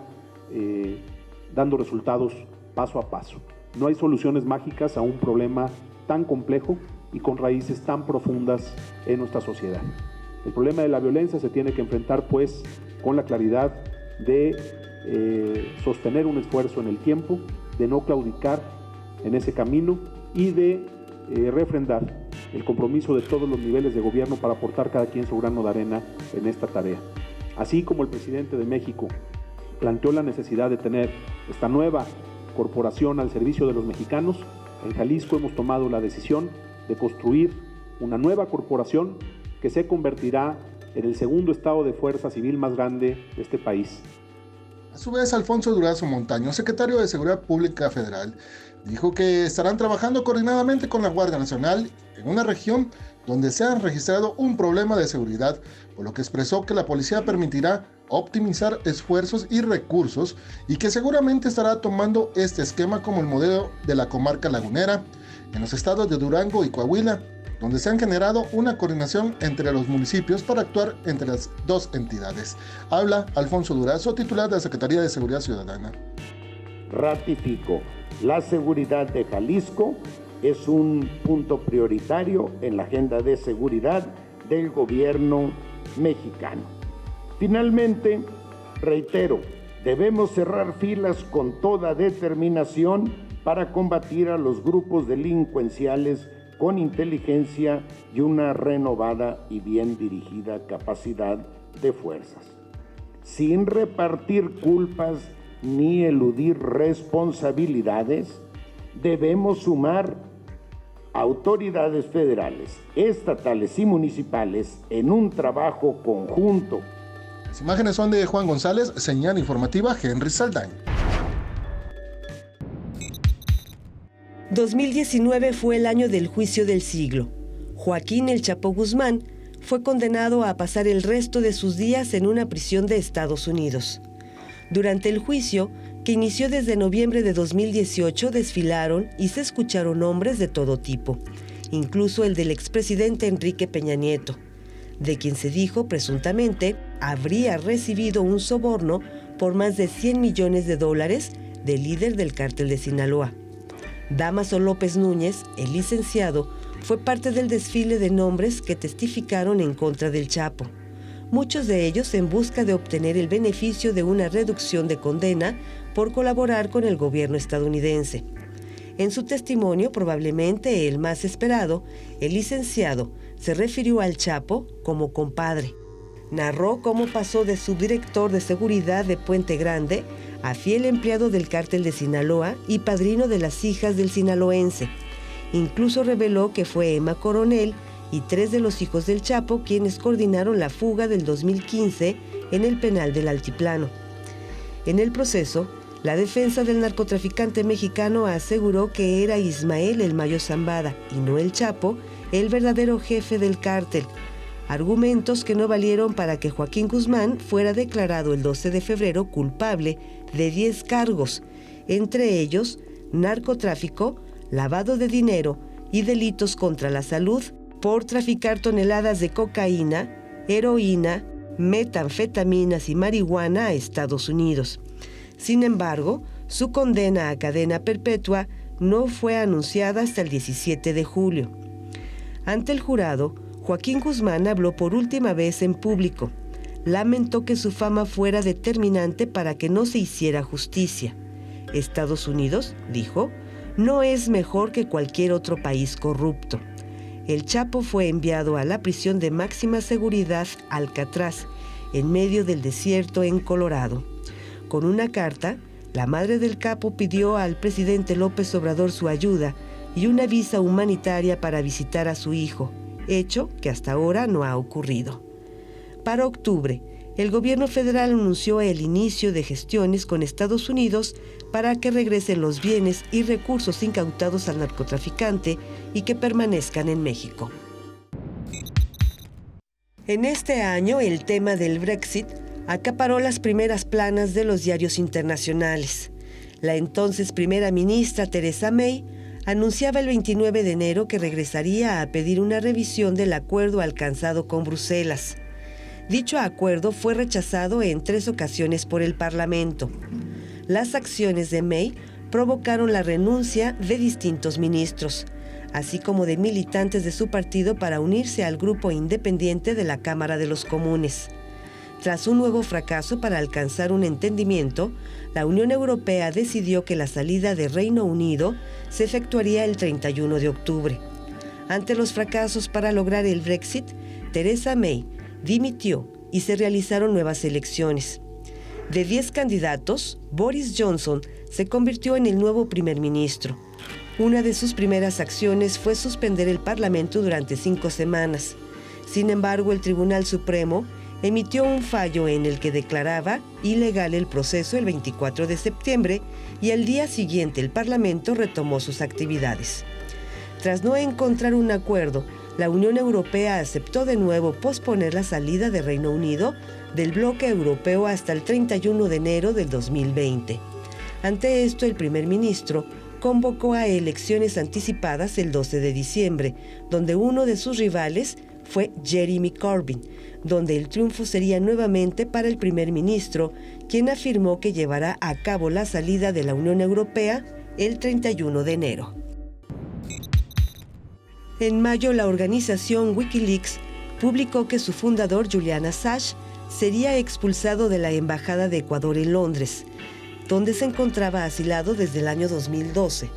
dando resultados paso a paso. No hay soluciones mágicas a un problema tan complejo y con raíces tan profundas en nuestra sociedad. El problema de la violencia se tiene que enfrentar pues con la claridad de sostener un esfuerzo en el tiempo, de no claudicar en ese camino y de refrendar el compromiso de todos los niveles de gobierno para aportar cada quien su grano de arena en esta tarea. Así como el presidente de México planteó la necesidad de tener esta nueva corporación al servicio de los mexicanos, en Jalisco hemos tomado la decisión de construir una nueva corporación que se convertirá en el segundo estado de fuerza civil más grande de este país. A su vez, Alfonso Durazo Montaño, secretario de Seguridad Pública Federal, dijo que estarán trabajando coordinadamente con la Guardia Nacional en una región donde se ha registrado un problema de seguridad, por lo que expresó que la policía permitirá optimizar esfuerzos y recursos y que seguramente estará tomando este esquema como el modelo de la comarca lagunera en los estados de Durango y Coahuila, donde se han generado una coordinación entre los municipios para actuar entre las dos entidades. Habla Alfonso Durazo, titular de la Secretaría de Seguridad Ciudadana. Ratifico, la seguridad de Jalisco es un punto prioritario en la agenda de seguridad del gobierno mexicano. Finalmente, reitero, debemos cerrar filas con toda determinación para combatir a los grupos delincuenciales con inteligencia y una renovada y bien dirigida capacidad de fuerzas, sin repartir culpas ni eludir responsabilidades. Debemos sumar autoridades federales, estatales y municipales en un trabajo conjunto. Las imágenes son de Juan González, Señal Informativa, Henry Saldaña. 2019 fue el año del juicio del siglo. Joaquín El Chapo Guzmán fue condenado a pasar el resto de sus días en una prisión de Estados Unidos. Durante el juicio, que inició desde noviembre de 2018, desfilaron y se escucharon nombres de todo tipo, incluso el del expresidente Enrique Peña Nieto, de quien se dijo presuntamente habría recibido un soborno por más de $100 millones del líder del cártel de Sinaloa. Dámaso López Núñez, el licenciado, fue parte del desfile de nombres que testificaron en contra del Chapo, muchos de ellos en busca de obtener el beneficio de una reducción de condena por colaborar con el gobierno estadounidense. En su testimonio, probablemente el más esperado, el licenciado se refirió al Chapo como compadre. Narró cómo pasó de subdirector de seguridad de Puente Grande a fiel empleado del cártel de Sinaloa y padrino de las hijas del sinaloense. Incluso reveló que fue Emma Coronel y 3 de los hijos del Chapo quienes coordinaron la fuga del 2015 en el penal del Altiplano. En el proceso, la defensa del narcotraficante mexicano aseguró que era Ismael el Mayo Zambada y no el Chapo el verdadero jefe del cártel, argumentos que no valieron para que Joaquín Guzmán fuera declarado el 12 de febrero culpable de 10 cargos, entre ellos narcotráfico, lavado de dinero y delitos contra la salud por traficar toneladas de cocaína, heroína, metanfetaminas y marihuana a Estados Unidos. Sin embargo, su condena a cadena perpetua no fue anunciada hasta el 17 de julio. Ante el jurado, Joaquín Guzmán habló por última vez en público. Lamentó que su fama fuera determinante para que no se hiciera justicia. Estados Unidos, dijo, no es mejor que cualquier otro país corrupto. El Chapo fue enviado a la prisión de máxima seguridad Alcatraz, en medio del desierto en Colorado. Con una carta, la madre del capo pidió al presidente López Obrador su ayuda y una visa humanitaria para visitar a su hijo, hecho que hasta ahora no ha ocurrido. Para octubre, el gobierno federal anunció el inicio de gestiones con Estados Unidos para que regresen los bienes y recursos incautados al narcotraficante y que permanezcan en México. En este año, el tema del Brexit acaparó las primeras planas de los diarios internacionales. La entonces primera ministra Theresa May anunciaba el 29 de enero que regresaría a pedir una revisión del acuerdo alcanzado con Bruselas. Dicho acuerdo fue rechazado en 3 ocasiones por el Parlamento. Las acciones de May provocaron la renuncia de distintos ministros, así como de militantes de su partido para unirse al grupo independiente de la Cámara de los Comunes. Tras un nuevo fracaso para alcanzar un entendimiento, la Unión Europea decidió que la salida de Reino Unido se efectuaría el 31 de octubre. Ante los fracasos para lograr el Brexit, Theresa May dimitió y se realizaron nuevas elecciones. De 10 candidatos, Boris Johnson se convirtió en el nuevo primer ministro. Una de sus primeras acciones fue suspender el Parlamento durante 5 semanas. Sin embargo, el Tribunal Supremo emitió un fallo en el que declaraba ilegal el proceso el 24 de septiembre y al día siguiente el Parlamento retomó sus actividades. Tras no encontrar un acuerdo, la Unión Europea aceptó de nuevo posponer la salida de Reino Unido del bloque europeo hasta el 31 de enero del 2020. Ante esto, el primer ministro convocó a elecciones anticipadas el 12 de diciembre, donde uno de sus rivales fue Jeremy Corbyn, donde el triunfo sería nuevamente para el primer ministro, quien afirmó que llevará a cabo la salida de la Unión Europea el 31 de enero. En mayo, la organización Wikileaks publicó que su fundador, Julian Assange, sería expulsado de la Embajada de Ecuador en Londres, donde se encontraba asilado desde el año 2012,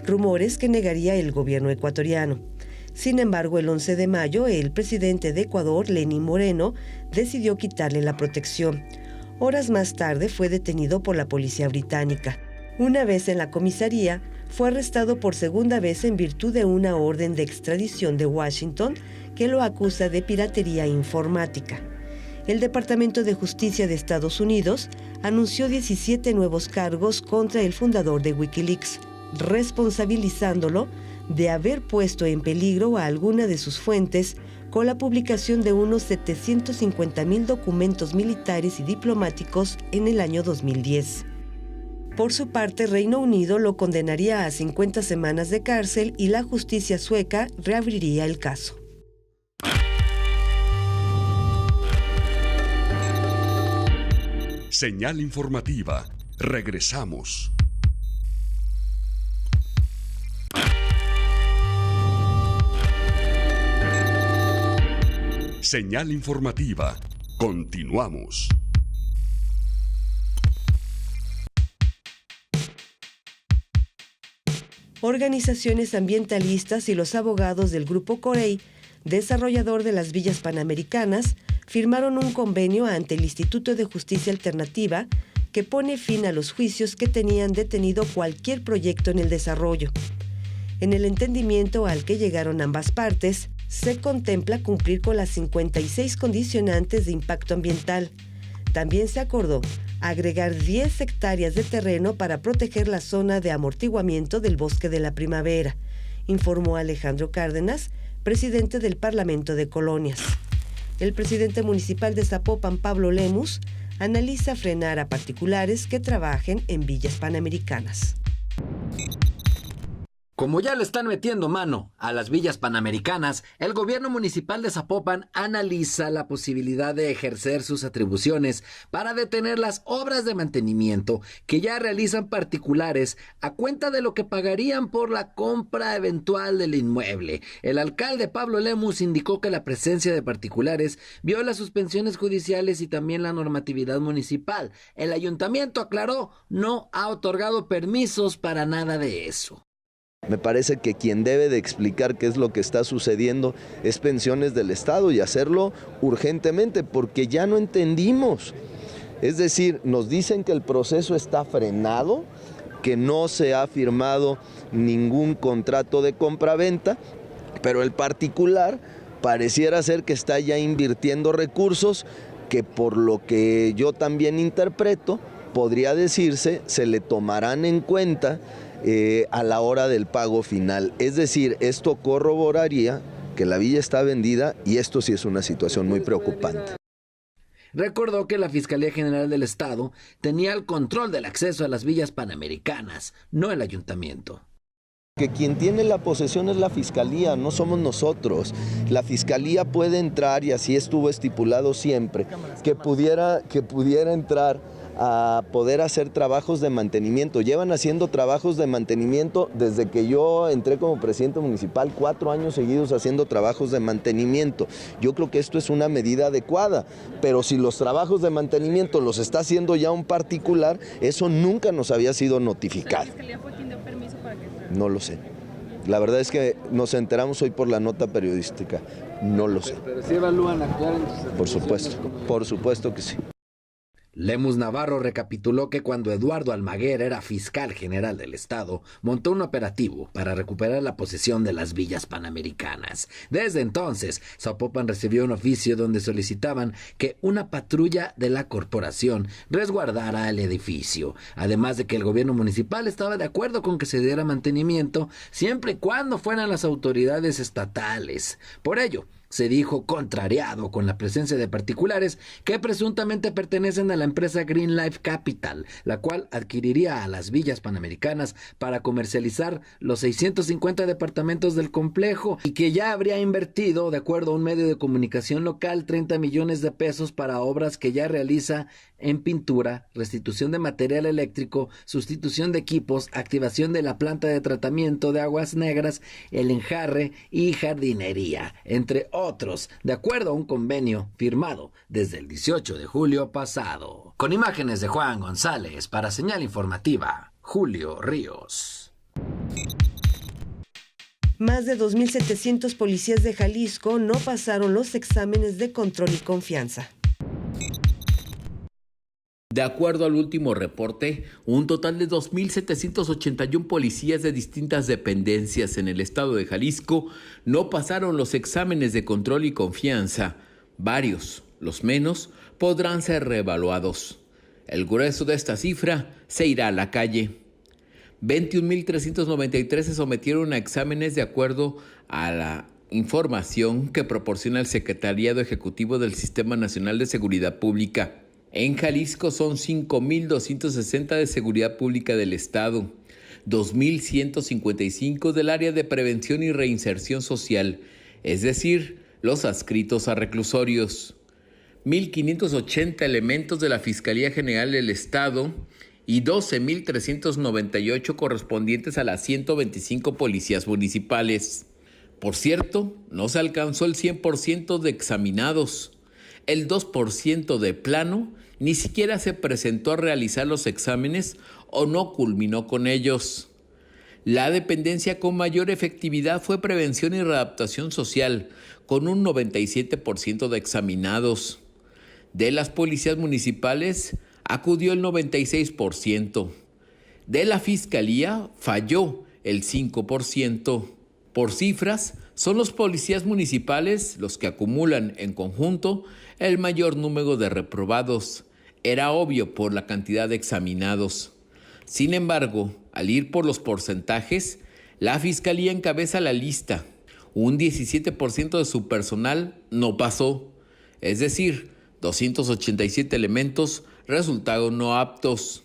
rumores que negaría el gobierno ecuatoriano. Sin embargo, el 11 de mayo, el presidente de Ecuador, Lenín Moreno, decidió quitarle la protección. Horas más tarde fue detenido por la policía británica. Una vez en la comisaría, fue arrestado por segunda vez en virtud de una orden de extradición de Washington que lo acusa de piratería informática. El Departamento de Justicia de Estados Unidos anunció 17 nuevos cargos contra el fundador de Wikileaks, responsabilizándolo de haber puesto en peligro a alguna de sus fuentes con la publicación de unos 750,000 documentos militares y diplomáticos en el año 2010. Por su parte, Reino Unido lo condenaría a 50 semanas de cárcel y la justicia sueca reabriría el caso. Señal informativa. Regresamos. Señal informativa. Continuamos. Organizaciones ambientalistas y los abogados del Grupo Corey, desarrollador de las villas panamericanas, firmaron un convenio ante el Instituto de Justicia Alternativa que pone fin a los juicios que tenían detenido cualquier proyecto en el desarrollo. En el entendimiento al que llegaron ambas partes, se contempla cumplir con las 56 condicionantes de impacto ambiental. También se acordó agregar 10 hectáreas de terreno para proteger la zona de amortiguamiento del Bosque de la Primavera, informó Alejandro Cárdenas, presidente del Parlamento de Colonias. El presidente municipal de Zapopan, Pablo Lemus, analiza frenar a particulares que trabajen en villas panamericanas. Como ya le están metiendo mano a las villas panamericanas, el gobierno municipal de Zapopan analiza la posibilidad de ejercer sus atribuciones para detener las obras de mantenimiento que ya realizan particulares a cuenta de lo que pagarían por la compra eventual del inmueble. El alcalde Pablo Lemus indicó que la presencia de particulares viola suspensiones judiciales y también la normatividad municipal. El ayuntamiento, aclaró, no ha otorgado permisos para nada de eso. Me parece que quien debe de explicar qué es lo que está sucediendo es Pensiones del Estado y hacerlo urgentemente porque ya no entendimos. Es decir, nos dicen que el proceso está frenado, que no se ha firmado ningún contrato de compraventa, pero el particular pareciera ser que está ya invirtiendo recursos que por lo que yo también interpreto, podría decirse, se le tomarán en cuenta a la hora del pago final. Es decir, esto corroboraría que la villa está vendida y esto sí es una situación muy preocupante. Recordó que la Fiscalía General del Estado tenía el control del acceso a las villas panamericanas, no el ayuntamiento. Que quien tiene la posesión es la Fiscalía, no somos nosotros. La Fiscalía puede entrar, y así estuvo estipulado siempre, que pudiera entrar a poder hacer trabajos de mantenimiento. Llevan haciendo trabajos de mantenimiento desde que yo entré como presidente municipal, 4 años seguidos haciendo trabajos de mantenimiento. Yo creo que esto es una medida adecuada, pero si los trabajos de mantenimiento los está haciendo ya un particular, eso nunca nos había sido notificado. ¿La Fiscalía fue quien dio permiso para que fuera? No lo sé. La verdad es que nos enteramos hoy por la nota periodística. No lo sé. Pero sí evalúan actuar en sus por supuesto que sí. Lemus Navarro recapituló que cuando Eduardo Almaguer era fiscal general del estado, montó un operativo para recuperar la posesión de las villas panamericanas. Desde entonces, Zapopan recibió un oficio donde solicitaban que una patrulla de la corporación resguardara el edificio, además de que el gobierno municipal estaba de acuerdo con que se diera mantenimiento siempre y cuando fueran las autoridades estatales. Por ello, se dijo contrariado con la presencia de particulares que presuntamente pertenecen a la empresa Green Life Capital, la cual adquiriría a las villas panamericanas para comercializar los 650 departamentos del complejo y que ya habría invertido, de acuerdo a un medio de comunicación local, 30 millones de pesos para obras que ya realiza en pintura, restitución de material eléctrico, sustitución de equipos, activación de la planta de tratamiento de aguas negras, el enjarre y jardinería, entre otros, de acuerdo a un convenio firmado desde el 18 de julio pasado. Con imágenes de Juan González para Señal Informativa, Julio Ríos. Más de 2.700 policías de Jalisco no pasaron los exámenes de control y confianza. De acuerdo al último reporte, un total de 2.781 policías de distintas dependencias en el estado de Jalisco no pasaron los exámenes de control y confianza. Varios, los menos, podrán ser reevaluados. El grueso de esta cifra se irá a la calle. 21.393 se sometieron a exámenes de acuerdo a la información que proporciona el Secretariado Ejecutivo del Sistema Nacional de Seguridad Pública. En Jalisco son 5.260 de Seguridad Pública del Estado, 2.155 del área de Prevención y Reinserción Social, es decir, los adscritos a reclusorios, 1.580 elementos de la Fiscalía General del Estado y 12.398 correspondientes a las 125 policías municipales. Por cierto, no se alcanzó el 100% de examinados. El 2% de plano ni siquiera se presentó a realizar los exámenes o no culminó con ellos. La dependencia con mayor efectividad fue prevención y readaptación social, con un 97% de examinados. De las policías municipales acudió el 96%. De la fiscalía falló el 5%. Por cifras, son los policías municipales los que acumulan en conjunto el mayor número de reprobados. Era obvio por la cantidad de examinados. Sin embargo, al ir por los porcentajes, la Fiscalía encabeza la lista. Un 17% de su personal no pasó, es decir, 287 elementos resultaron no aptos.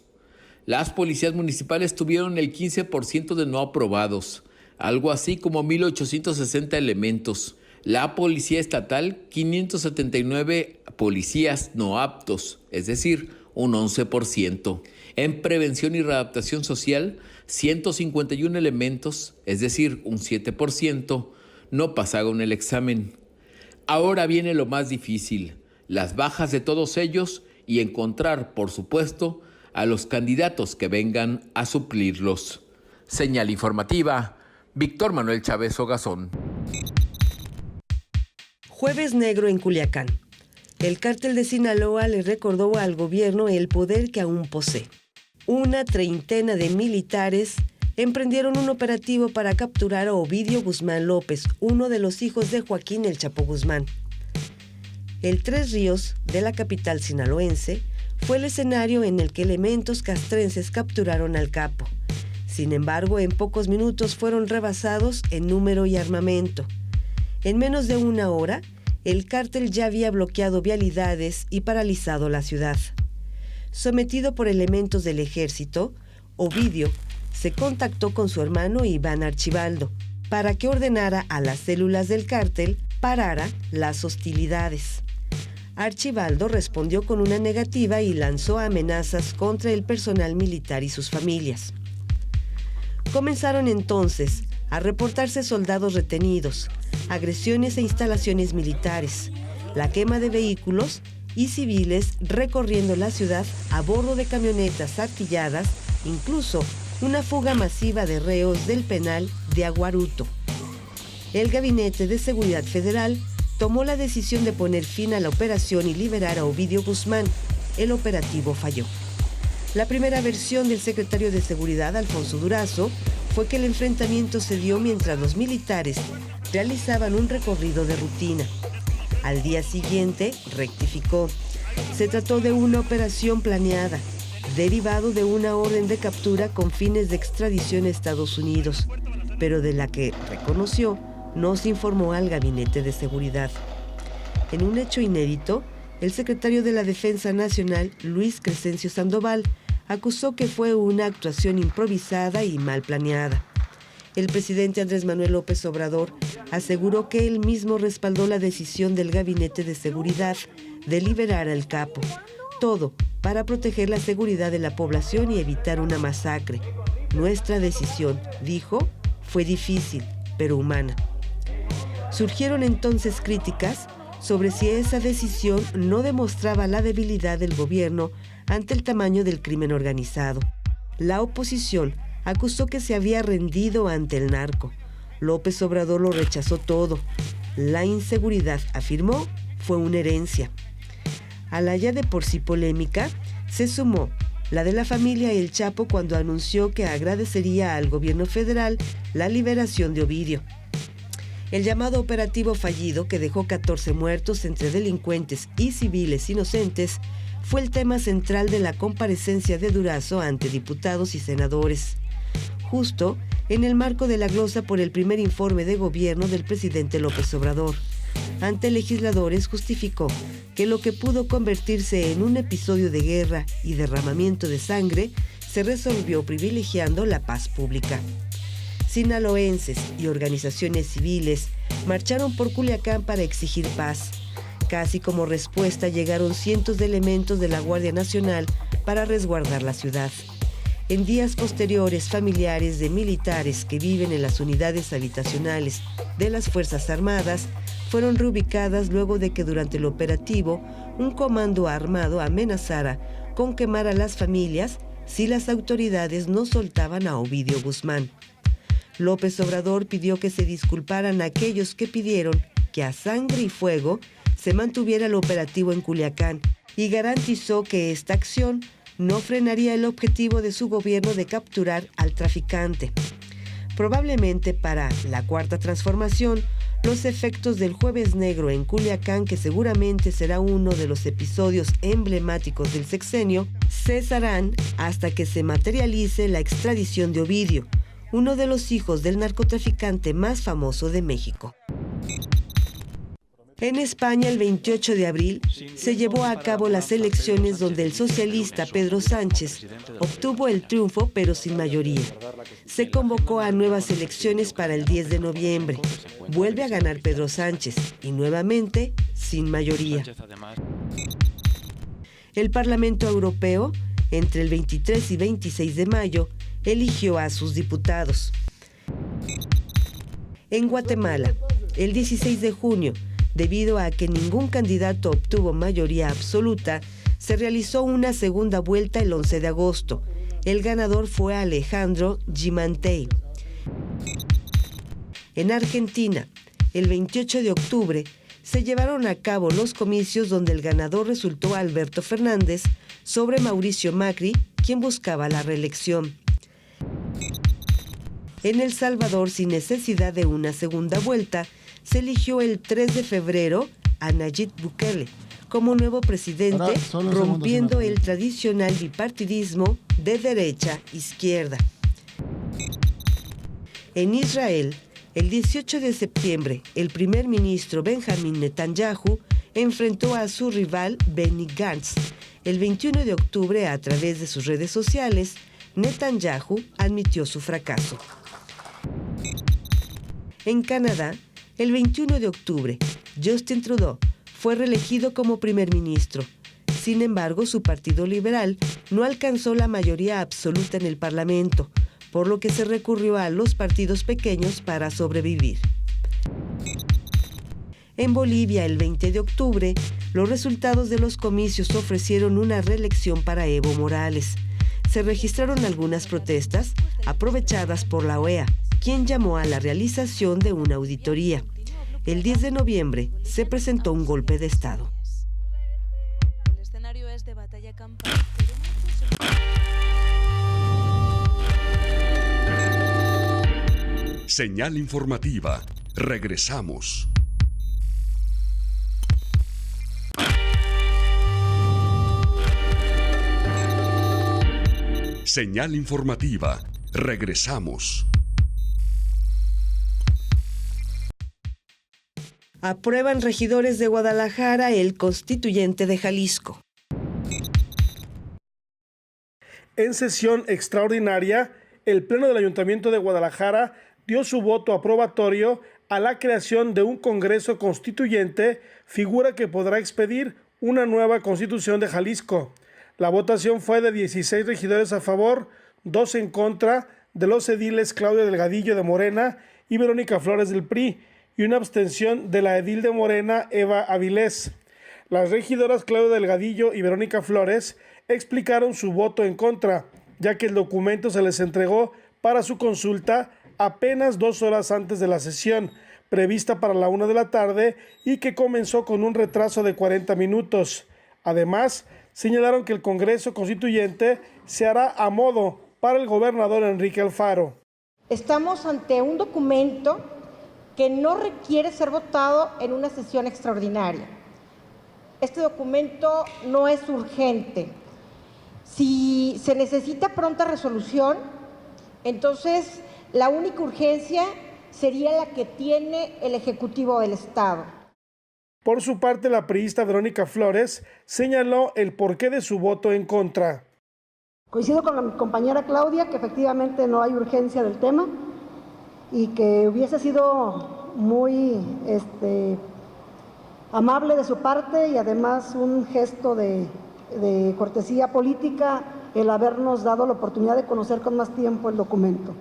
Las policías municipales tuvieron el 15% de no aprobados, algo así como 1,860 elementos. La policía estatal, 579 policías no aptos, es decir, un 11%. En prevención y readaptación social, 151 elementos, es decir, un 7%, no pasaron el examen. Ahora viene lo más difícil, las bajas de todos ellos y encontrar, por supuesto, a los candidatos que vengan a suplirlos. Señal informativa, Víctor Manuel Chávez Ogazón. Jueves negro en Culiacán. El cártel de Sinaloa le recordó al gobierno el poder que aún posee. Una treintena de militares emprendieron un operativo para capturar a Ovidio Guzmán López, uno de los hijos de Joaquín El Chapo Guzmán. El Tres Ríos, de la capital sinaloense, fue el escenario en el que elementos castrenses capturaron al capo. Sin embargo, en pocos minutos fueron rebasados en número y armamento. En menos de una hora, el cártel ya había bloqueado vialidades y paralizado la ciudad. Sometido por elementos del ejército, Ovidio se contactó con su hermano Iván Archibaldo para que ordenara a las células del cártel parara las hostilidades. Archibaldo respondió con una negativa y lanzó amenazas contra el personal militar y sus familias. Comenzaron entonces a reportarse soldados retenidos, agresiones a instalaciones militares, la quema de vehículos y civiles recorriendo la ciudad a bordo de camionetas artilladas, incluso una fuga masiva de reos del penal de Aguaruto. El Gabinete de Seguridad Federal tomó la decisión de poner fin a la operación y liberar a Ovidio Guzmán. El operativo falló. La primera versión del secretario de Seguridad, Alfonso Durazo, fue que el enfrentamiento se dio mientras los militares realizaban un recorrido de rutina. Al día siguiente, rectificó. Se trató de una operación planeada, derivado de una orden de captura con fines de extradición a Estados Unidos, pero de la que, reconoció, no se informó al Gabinete de Seguridad. En un hecho inédito, el secretario de la Defensa Nacional, Luis Crescencio Sandoval, acusó que fue una actuación improvisada y mal planeada. El presidente Andrés Manuel López Obrador aseguró que él mismo respaldó la decisión del Gabinete de Seguridad de liberar al capo. Todo para proteger la seguridad de la población y evitar una masacre. Nuestra decisión, dijo, fue difícil, pero humana. Surgieron entonces críticas sobre si esa decisión no demostraba la debilidad del gobierno ante el tamaño del crimen organizado. La oposición acusó que se había rendido ante el narco. López Obrador lo rechazó todo. La inseguridad, afirmó, fue una herencia. A la ya de por sí polémica, se sumó la de la familia El Chapo cuando anunció que agradecería al gobierno federal la liberación de Ovidio. El llamado operativo fallido, que dejó 14 muertos entre delincuentes y civiles inocentes, fue el tema central de la comparecencia de Durazo ante diputados y senadores. Justo en el marco de la glosa por el primer informe de gobierno del presidente López Obrador. Ante legisladores justificó que lo que pudo convertirse en un episodio de guerra y derramamiento de sangre se resolvió privilegiando la paz pública. Sinaloenses y organizaciones civiles marcharon por Culiacán para exigir paz. Casi como respuesta llegaron cientos de elementos de la Guardia Nacional para resguardar la ciudad. En días posteriores, familiares de militares que viven en las unidades habitacionales de las Fuerzas Armadas fueron reubicadas luego de que durante el operativo un comando armado amenazara con quemar a las familias si las autoridades no soltaban a Ovidio Guzmán. López Obrador pidió que se disculparan a aquellos que pidieron que a sangre y fuego se mantuviera el operativo en Culiacán y garantizó que esta acción no frenaría el objetivo de su gobierno de capturar al traficante. Probablemente para la Cuarta Transformación, los efectos del Jueves Negro en Culiacán, que seguramente será uno de los episodios emblemáticos del sexenio, cesarán hasta que se materialice la extradición de Ovidio, uno de los hijos del narcotraficante más famoso de México. En España, el 28 de abril, se llevó a cabo las elecciones donde el socialista Pedro Sánchez obtuvo el triunfo, pero sin mayoría. Se convocó a nuevas elecciones para el 10 de noviembre. Vuelve a ganar Pedro Sánchez y nuevamente sin mayoría. El Parlamento Europeo, entre el 23 y 26 de mayo, eligió a sus diputados. En Guatemala, el 16 de junio, debido a que ningún candidato obtuvo mayoría absoluta, se realizó una segunda vuelta el 11 de agosto. El ganador fue Alejandro Gimantey. En Argentina, el 28 de octubre, se llevaron a cabo los comicios donde el ganador resultó Alberto Fernández sobre Mauricio Macri, quien buscaba la reelección. En El Salvador, sin necesidad de una segunda vuelta, se eligió el 3 de febrero a Nayib Bukele como nuevo presidente, rompiendo el tradicional bipartidismo de derecha-izquierda. En Israel, el 18 de septiembre, el primer ministro Benjamin Netanyahu enfrentó a su rival Benny Gantz. El 21 de octubre, a través de sus redes sociales, Netanyahu admitió su fracaso. En Canadá, el 21 de octubre, Justin Trudeau fue reelegido como primer ministro. Sin embargo, su partido liberal no alcanzó la mayoría absoluta en el Parlamento, por lo que se recurrió a los partidos pequeños para sobrevivir. En Bolivia, el 20 de octubre, los resultados de los comicios ofrecieron una reelección para Evo Morales. Se registraron algunas protestas aprovechadas por la OEA, quien llamó a la realización de una auditoría. El 10 de noviembre se presentó un golpe de Estado. El escenario es de batalla campal. Señal informativa. Regresamos. Señal informativa. Regresamos. Aprueban regidores de Guadalajara el constituyente de Jalisco. En sesión extraordinaria, el Pleno del Ayuntamiento de Guadalajara dio su voto aprobatorio a la creación de un Congreso Constituyente, figura que podrá expedir una nueva Constitución de Jalisco. La votación fue de 16 regidores a favor, 2 en contra, de los ediles Claudia Delgadillo de Morena y Verónica Flores del PRI, y una abstención de la edil de Morena, Eva Avilés. Las regidoras Claudia Delgadillo y Verónica Flores explicaron su voto en contra, ya que el documento se les entregó para su consulta apenas 2 horas antes de la sesión, prevista para la 1 de la tarde y que comenzó con un retraso de 40 minutos. Además, señalaron que el Congreso Constituyente se hará a modo para el gobernador Enrique Alfaro. Estamos ante un documento que no requiere ser votado en una sesión extraordinaria. Este documento no es urgente. Si se necesita pronta resolución, entonces la única urgencia sería la que tiene el Ejecutivo del Estado. Por su parte, la priista Verónica Flores señaló el porqué de su voto en contra. Coincido con mi compañera Claudia que efectivamente no hay urgencia del tema y que hubiese sido muy amable de su parte y además un gesto de cortesía política el habernos dado la oportunidad de conocer con más tiempo el documento.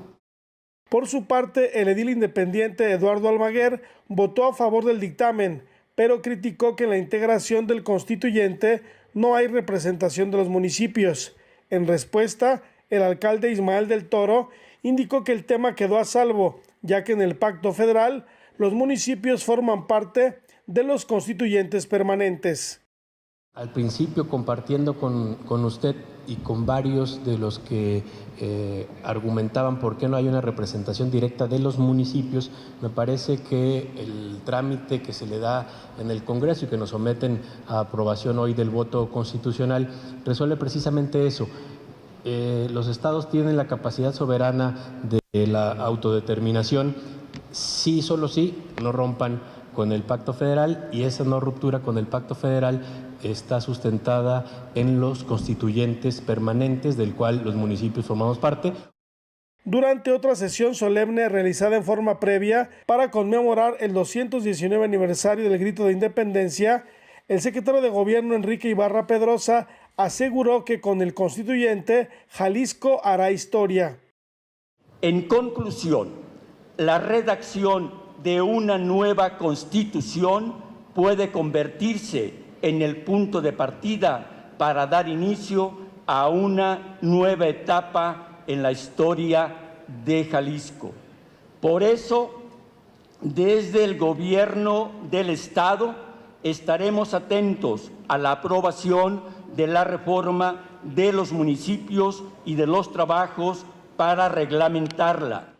Por su parte, el edil independiente Eduardo Almaguer votó a favor del dictamen, pero criticó que en la integración del constituyente no hay representación de los municipios. En respuesta, el alcalde Ismael del Toro indicó que el tema quedó a salvo, ya que en el Pacto Federal los municipios forman parte de los constituyentes permanentes. Al principio, compartiendo con usted y con varios de los que argumentaban por qué no hay una representación directa de los municipios, me parece que el trámite que se le da en el Congreso y que nos someten a aprobación hoy del voto constitucional resuelve precisamente eso. Los estados tienen la capacidad soberana de la autodeterminación, sí, solo sí, no rompan con el Pacto Federal, y esa no ruptura con el Pacto Federal está sustentada en los constituyentes permanentes, del cual los municipios formamos parte. Durante otra sesión solemne realizada en forma previa para conmemorar el 219 aniversario del Grito de Independencia, el secretario de Gobierno Enrique Ibarra Pedrosa aseguró que con el constituyente Jalisco hará historia. En conclusión, la redacción de una nueva constitución puede convertirse en el punto de partida para dar inicio a una nueva etapa en la historia de Jalisco. Por eso, desde el gobierno del Estado estaremos atentos a la aprobación de la reforma de los municipios y de los trabajos para reglamentarla.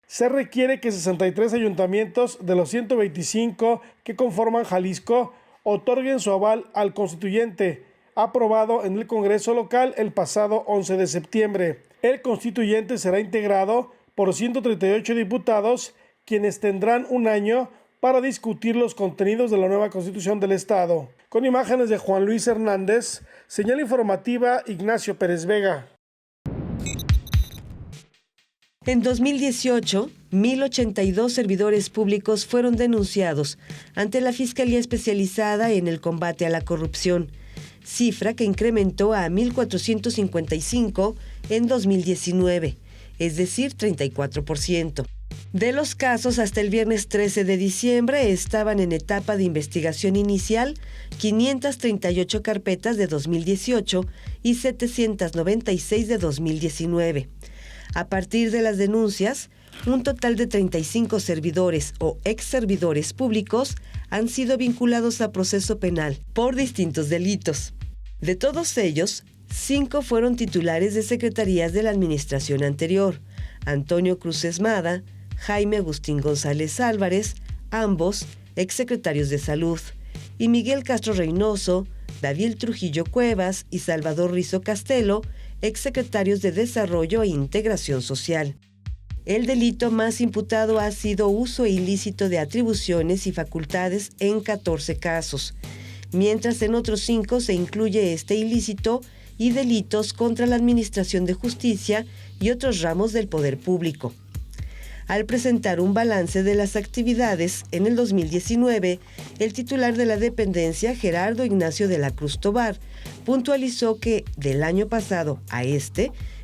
Se requiere que 63 ayuntamientos de los 125 que conforman Jalisco otorguen su aval al constituyente, aprobado en el Congreso local el pasado 11 de septiembre. El constituyente será integrado por 138 diputados, quienes tendrán un año para discutir los contenidos de la nueva Constitución del Estado. Con imágenes de Juan Luis Hernández, señal informativa Ignacio Pérez Vega. En 2018, 1.082 servidores públicos fueron denunciados ante la Fiscalía Especializada en el Combate a la Corrupción, cifra que incrementó a 1.455 en 2019, es decir, 34%. De los casos, hasta el viernes 13 de diciembre estaban en etapa de investigación inicial 538 carpetas de 2018 y 796 de 2019. A partir de las denuncias, un total de 35 servidores o exservidores públicos han sido vinculados a proceso penal por distintos delitos. De todos ellos, 5 fueron titulares de secretarías de la administración anterior: Antonio Cruz Esmada, Jaime Agustín González Álvarez, ambos exsecretarios de Salud, y Miguel Castro Reynoso, David Trujillo Cuevas y Salvador Rizo Castelo, exsecretarios de Desarrollo e Integración Social. El delito más imputado ha sido uso ilícito de atribuciones y facultades en 14 casos, mientras en otros 5 se incluye este ilícito y delitos contra la Administración de Justicia y otros ramos del poder público. Al presentar un balance de las actividades en el 2019, el titular de la dependencia, Gerardo Ignacio de la Cruz Tobar, puntualizó que del año pasado a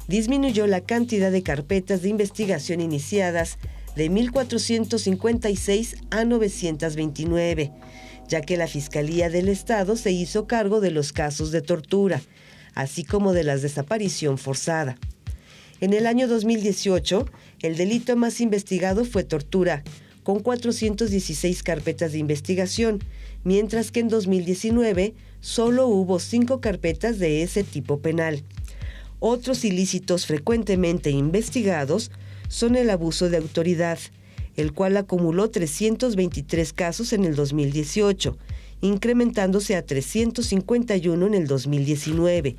disminuyó la cantidad de carpetas de investigación iniciadas de 1.456 a 929, ya que la Fiscalía del Estado se hizo cargo de los casos de tortura, así como de la desaparición forzada. En el año 2018, el delito más investigado fue tortura, con 416 carpetas de investigación, mientras que en 2019 solo hubo 5 carpetas de ese tipo penal. Otros ilícitos frecuentemente investigados son el abuso de autoridad, el cual acumuló 323 casos en el 2018, incrementándose a 351 en el 2019,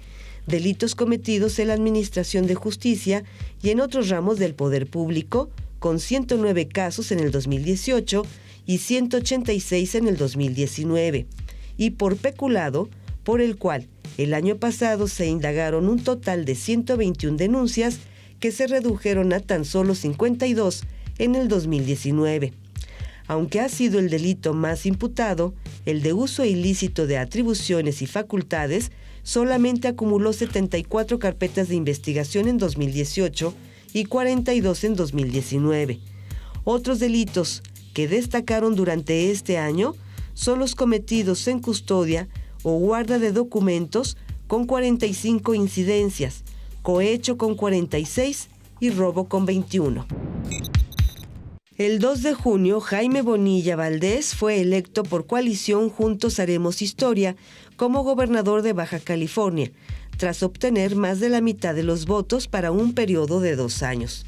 delitos cometidos en la Administración de Justicia y en otros ramos del poder público, con 109 casos en el 2018 y 186 en el 2019, y por peculado, por el cual el año pasado se indagaron un total de 121 denuncias que se redujeron a tan solo 52 en el 2019. Aunque ha sido el delito más imputado, el de uso ilícito de atribuciones y facultades solamente acumuló 74 carpetas de investigación en 2018 y 42 en 2019. Otros delitos que destacaron durante este año son los cometidos en custodia o guarda de documentos con 45 incidencias, cohecho con 46 y robo con 21. El 2 de junio, Jaime Bonilla Valdés fue electo por coalición Juntos Haremos Historia como gobernador de Baja California, tras obtener más de la mitad de los votos para un periodo de 2 años.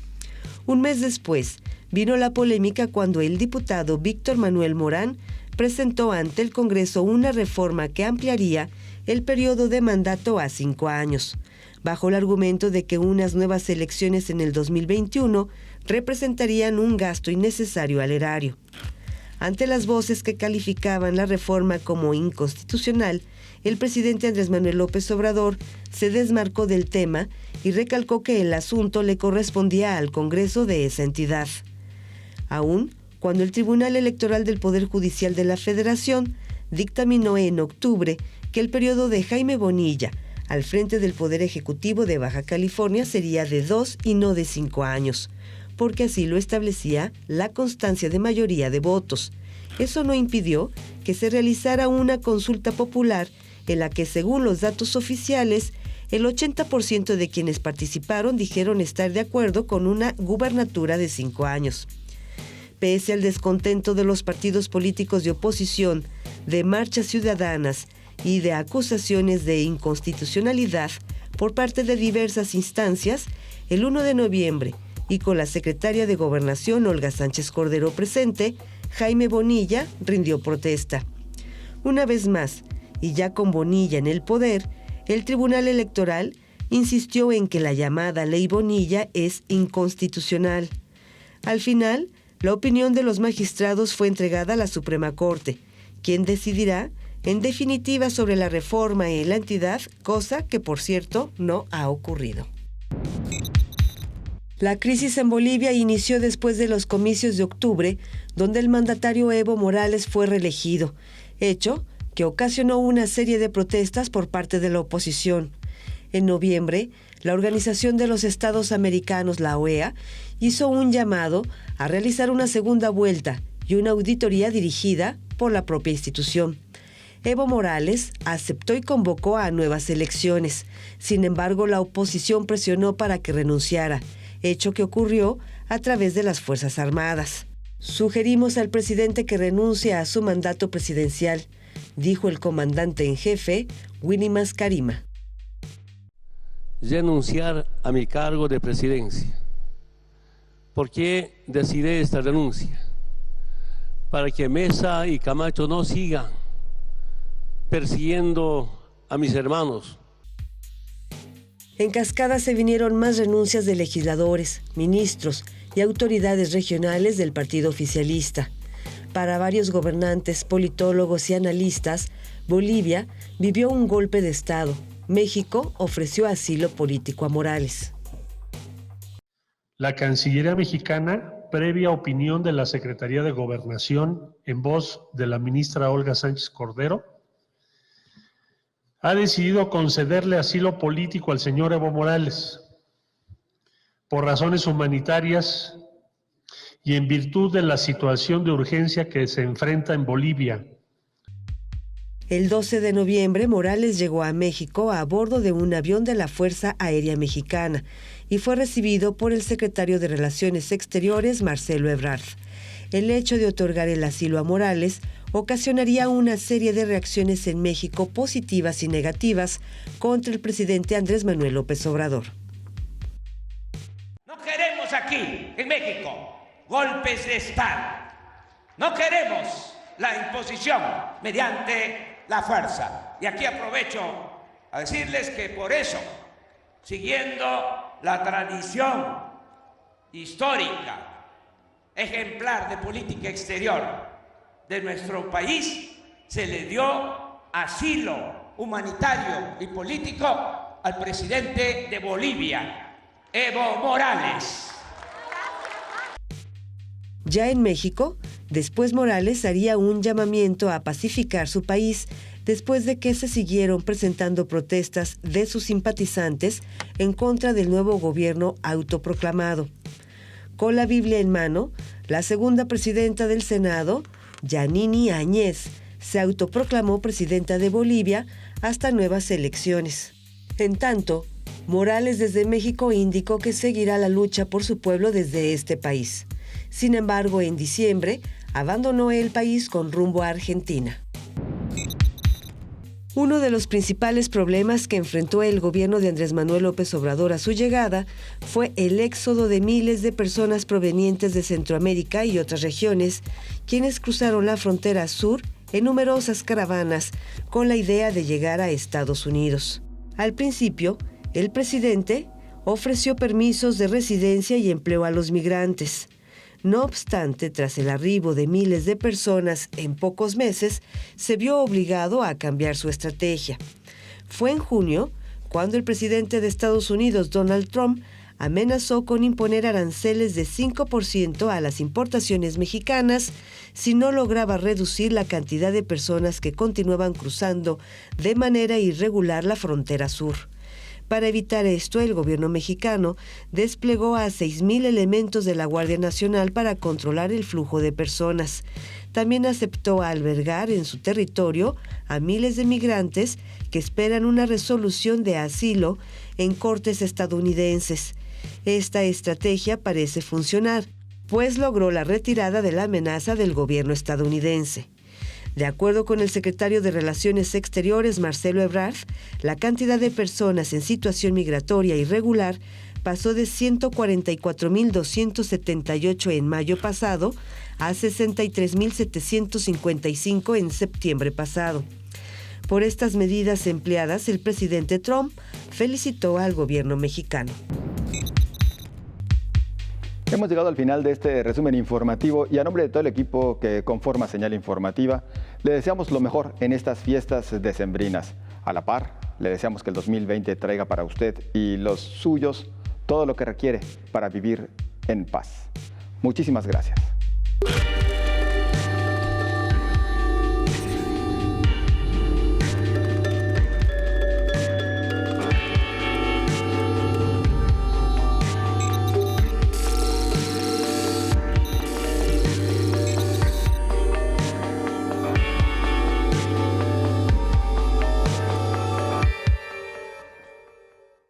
Un mes después, vino la polémica cuando el diputado Víctor Manuel Morán presentó ante el Congreso una reforma que ampliaría el periodo de mandato a 5 años, bajo el argumento de que unas nuevas elecciones en el 2021 representarían un gasto innecesario al erario. Ante las voces que calificaban la reforma como inconstitucional, el presidente Andrés Manuel López Obrador se desmarcó del tema y recalcó que el asunto le correspondía al Congreso de esa entidad. Aún cuando el Tribunal Electoral del Poder Judicial de la Federación dictaminó en octubre que el periodo de Jaime Bonilla al frente del Poder Ejecutivo de Baja California sería de 2 y no de 5 años, porque así lo establecía la constancia de mayoría de votos. Eso no impidió que se realizara una consulta popular en la que, según los datos oficiales, el 80% de quienes participaron dijeron estar de acuerdo con una gubernatura de 5 años. Pese al descontento de los partidos políticos de oposición, de marchas ciudadanas y de acusaciones de inconstitucionalidad por parte de diversas instancias, el 1 de noviembre, y con la secretaria de Gobernación Olga Sánchez Cordero presente, Jaime Bonilla rindió protesta. Una vez más, y ya con Bonilla en el poder, el Tribunal Electoral insistió en que la llamada Ley Bonilla es inconstitucional. Al final, la opinión de los magistrados fue entregada a la Suprema Corte, quien decidirá en definitiva sobre la reforma en la entidad, cosa que, por cierto, no ha ocurrido. La crisis en Bolivia inició después de los comicios de octubre, donde el mandatario Evo Morales fue reelegido, hecho que ocasionó una serie de protestas por parte de la oposición. En noviembre, la Organización de los Estados Americanos, la OEA, hizo un llamado a realizar una segunda vuelta y una auditoría dirigida por la propia institución. Evo Morales aceptó y convocó a nuevas elecciones. Sin embargo, la oposición presionó para que renunciara, hecho que ocurrió a través de las Fuerzas Armadas. Sugerimos al presidente que renuncie a su mandato presidencial, dijo el comandante en jefe, Winnie Mascarima. Renunciar a mi cargo de presidencia. ¿Por qué decidí esta renuncia? Para que Mesa y Camacho no sigan persiguiendo a mis hermanos. En cascada se vinieron más renuncias de legisladores, ministros y autoridades regionales del partido oficialista. Para varios gobernantes, politólogos y analistas, Bolivia vivió un golpe de Estado. México ofreció asilo político a Morales. La Cancillería mexicana, previa opinión de la Secretaría de Gobernación en voz de la ministra Olga Sánchez Cordero, ha decidido concederle asilo político al señor Evo Morales por razones humanitarias y en virtud de la situación de urgencia que se enfrenta en Bolivia. El 12 de noviembre, Morales llegó a México a bordo de un avión de la Fuerza Aérea Mexicana y fue recibido por el secretario de Relaciones Exteriores, Marcelo Ebrard. El hecho de otorgar el asilo a Morales ocasionaría una serie de reacciones en México positivas y negativas contra el presidente Andrés Manuel López Obrador. No queremos aquí, en México, golpes de Estado. No queremos la imposición mediante la fuerza. Y aquí aprovecho a decirles que por eso, siguiendo la tradición histórica, ejemplar de política exterior de nuestro país, se le dio asilo humanitario y político al presidente de Bolivia, Evo Morales. Ya en México, después Morales haría un llamamiento a pacificar su país después de que se siguieron presentando protestas de sus simpatizantes en contra del nuevo gobierno autoproclamado. Con la Biblia en mano, la segunda presidenta del Senado, Yanine Áñez, se autoproclamó presidenta de Bolivia hasta nuevas elecciones. En tanto, Morales desde México indicó que seguirá la lucha por su pueblo desde este país. Sin embargo, en diciembre, abandonó el país con rumbo a Argentina. Uno de los principales problemas que enfrentó el gobierno de Andrés Manuel López Obrador a su llegada fue el éxodo de miles de personas provenientes de Centroamérica y otras regiones, quienes cruzaron la frontera sur en numerosas caravanas con la idea de llegar a Estados Unidos. Al principio, el presidente ofreció permisos de residencia y empleo a los migrantes. No obstante, tras el arribo de miles de personas en pocos meses, se vio obligado a cambiar su estrategia. Fue en junio cuando el presidente de Estados Unidos, Donald Trump, amenazó con imponer aranceles de 5% a las importaciones mexicanas si no lograba reducir la cantidad de personas que continuaban cruzando de manera irregular la frontera sur. Para evitar esto, el gobierno mexicano desplegó a 6,000 elementos de la Guardia Nacional para controlar el flujo de personas. También aceptó albergar en su territorio a miles de migrantes que esperan una resolución de asilo en cortes estadounidenses. Esta estrategia parece funcionar, pues logró la retirada de la amenaza del gobierno estadounidense. De acuerdo con el secretario de Relaciones Exteriores, Marcelo Ebrard, la cantidad de personas en situación migratoria irregular pasó de 144,278 en mayo pasado a 63,755 en septiembre pasado. Por estas medidas empleadas, el presidente Trump felicitó al gobierno mexicano. Hemos llegado al final de este resumen informativo y a nombre de todo el equipo que conforma Señal Informativa, le deseamos lo mejor en estas fiestas decembrinas. A la par, le deseamos que el 2020 traiga para usted y los suyos todo lo que requiere para vivir en paz. Muchísimas gracias.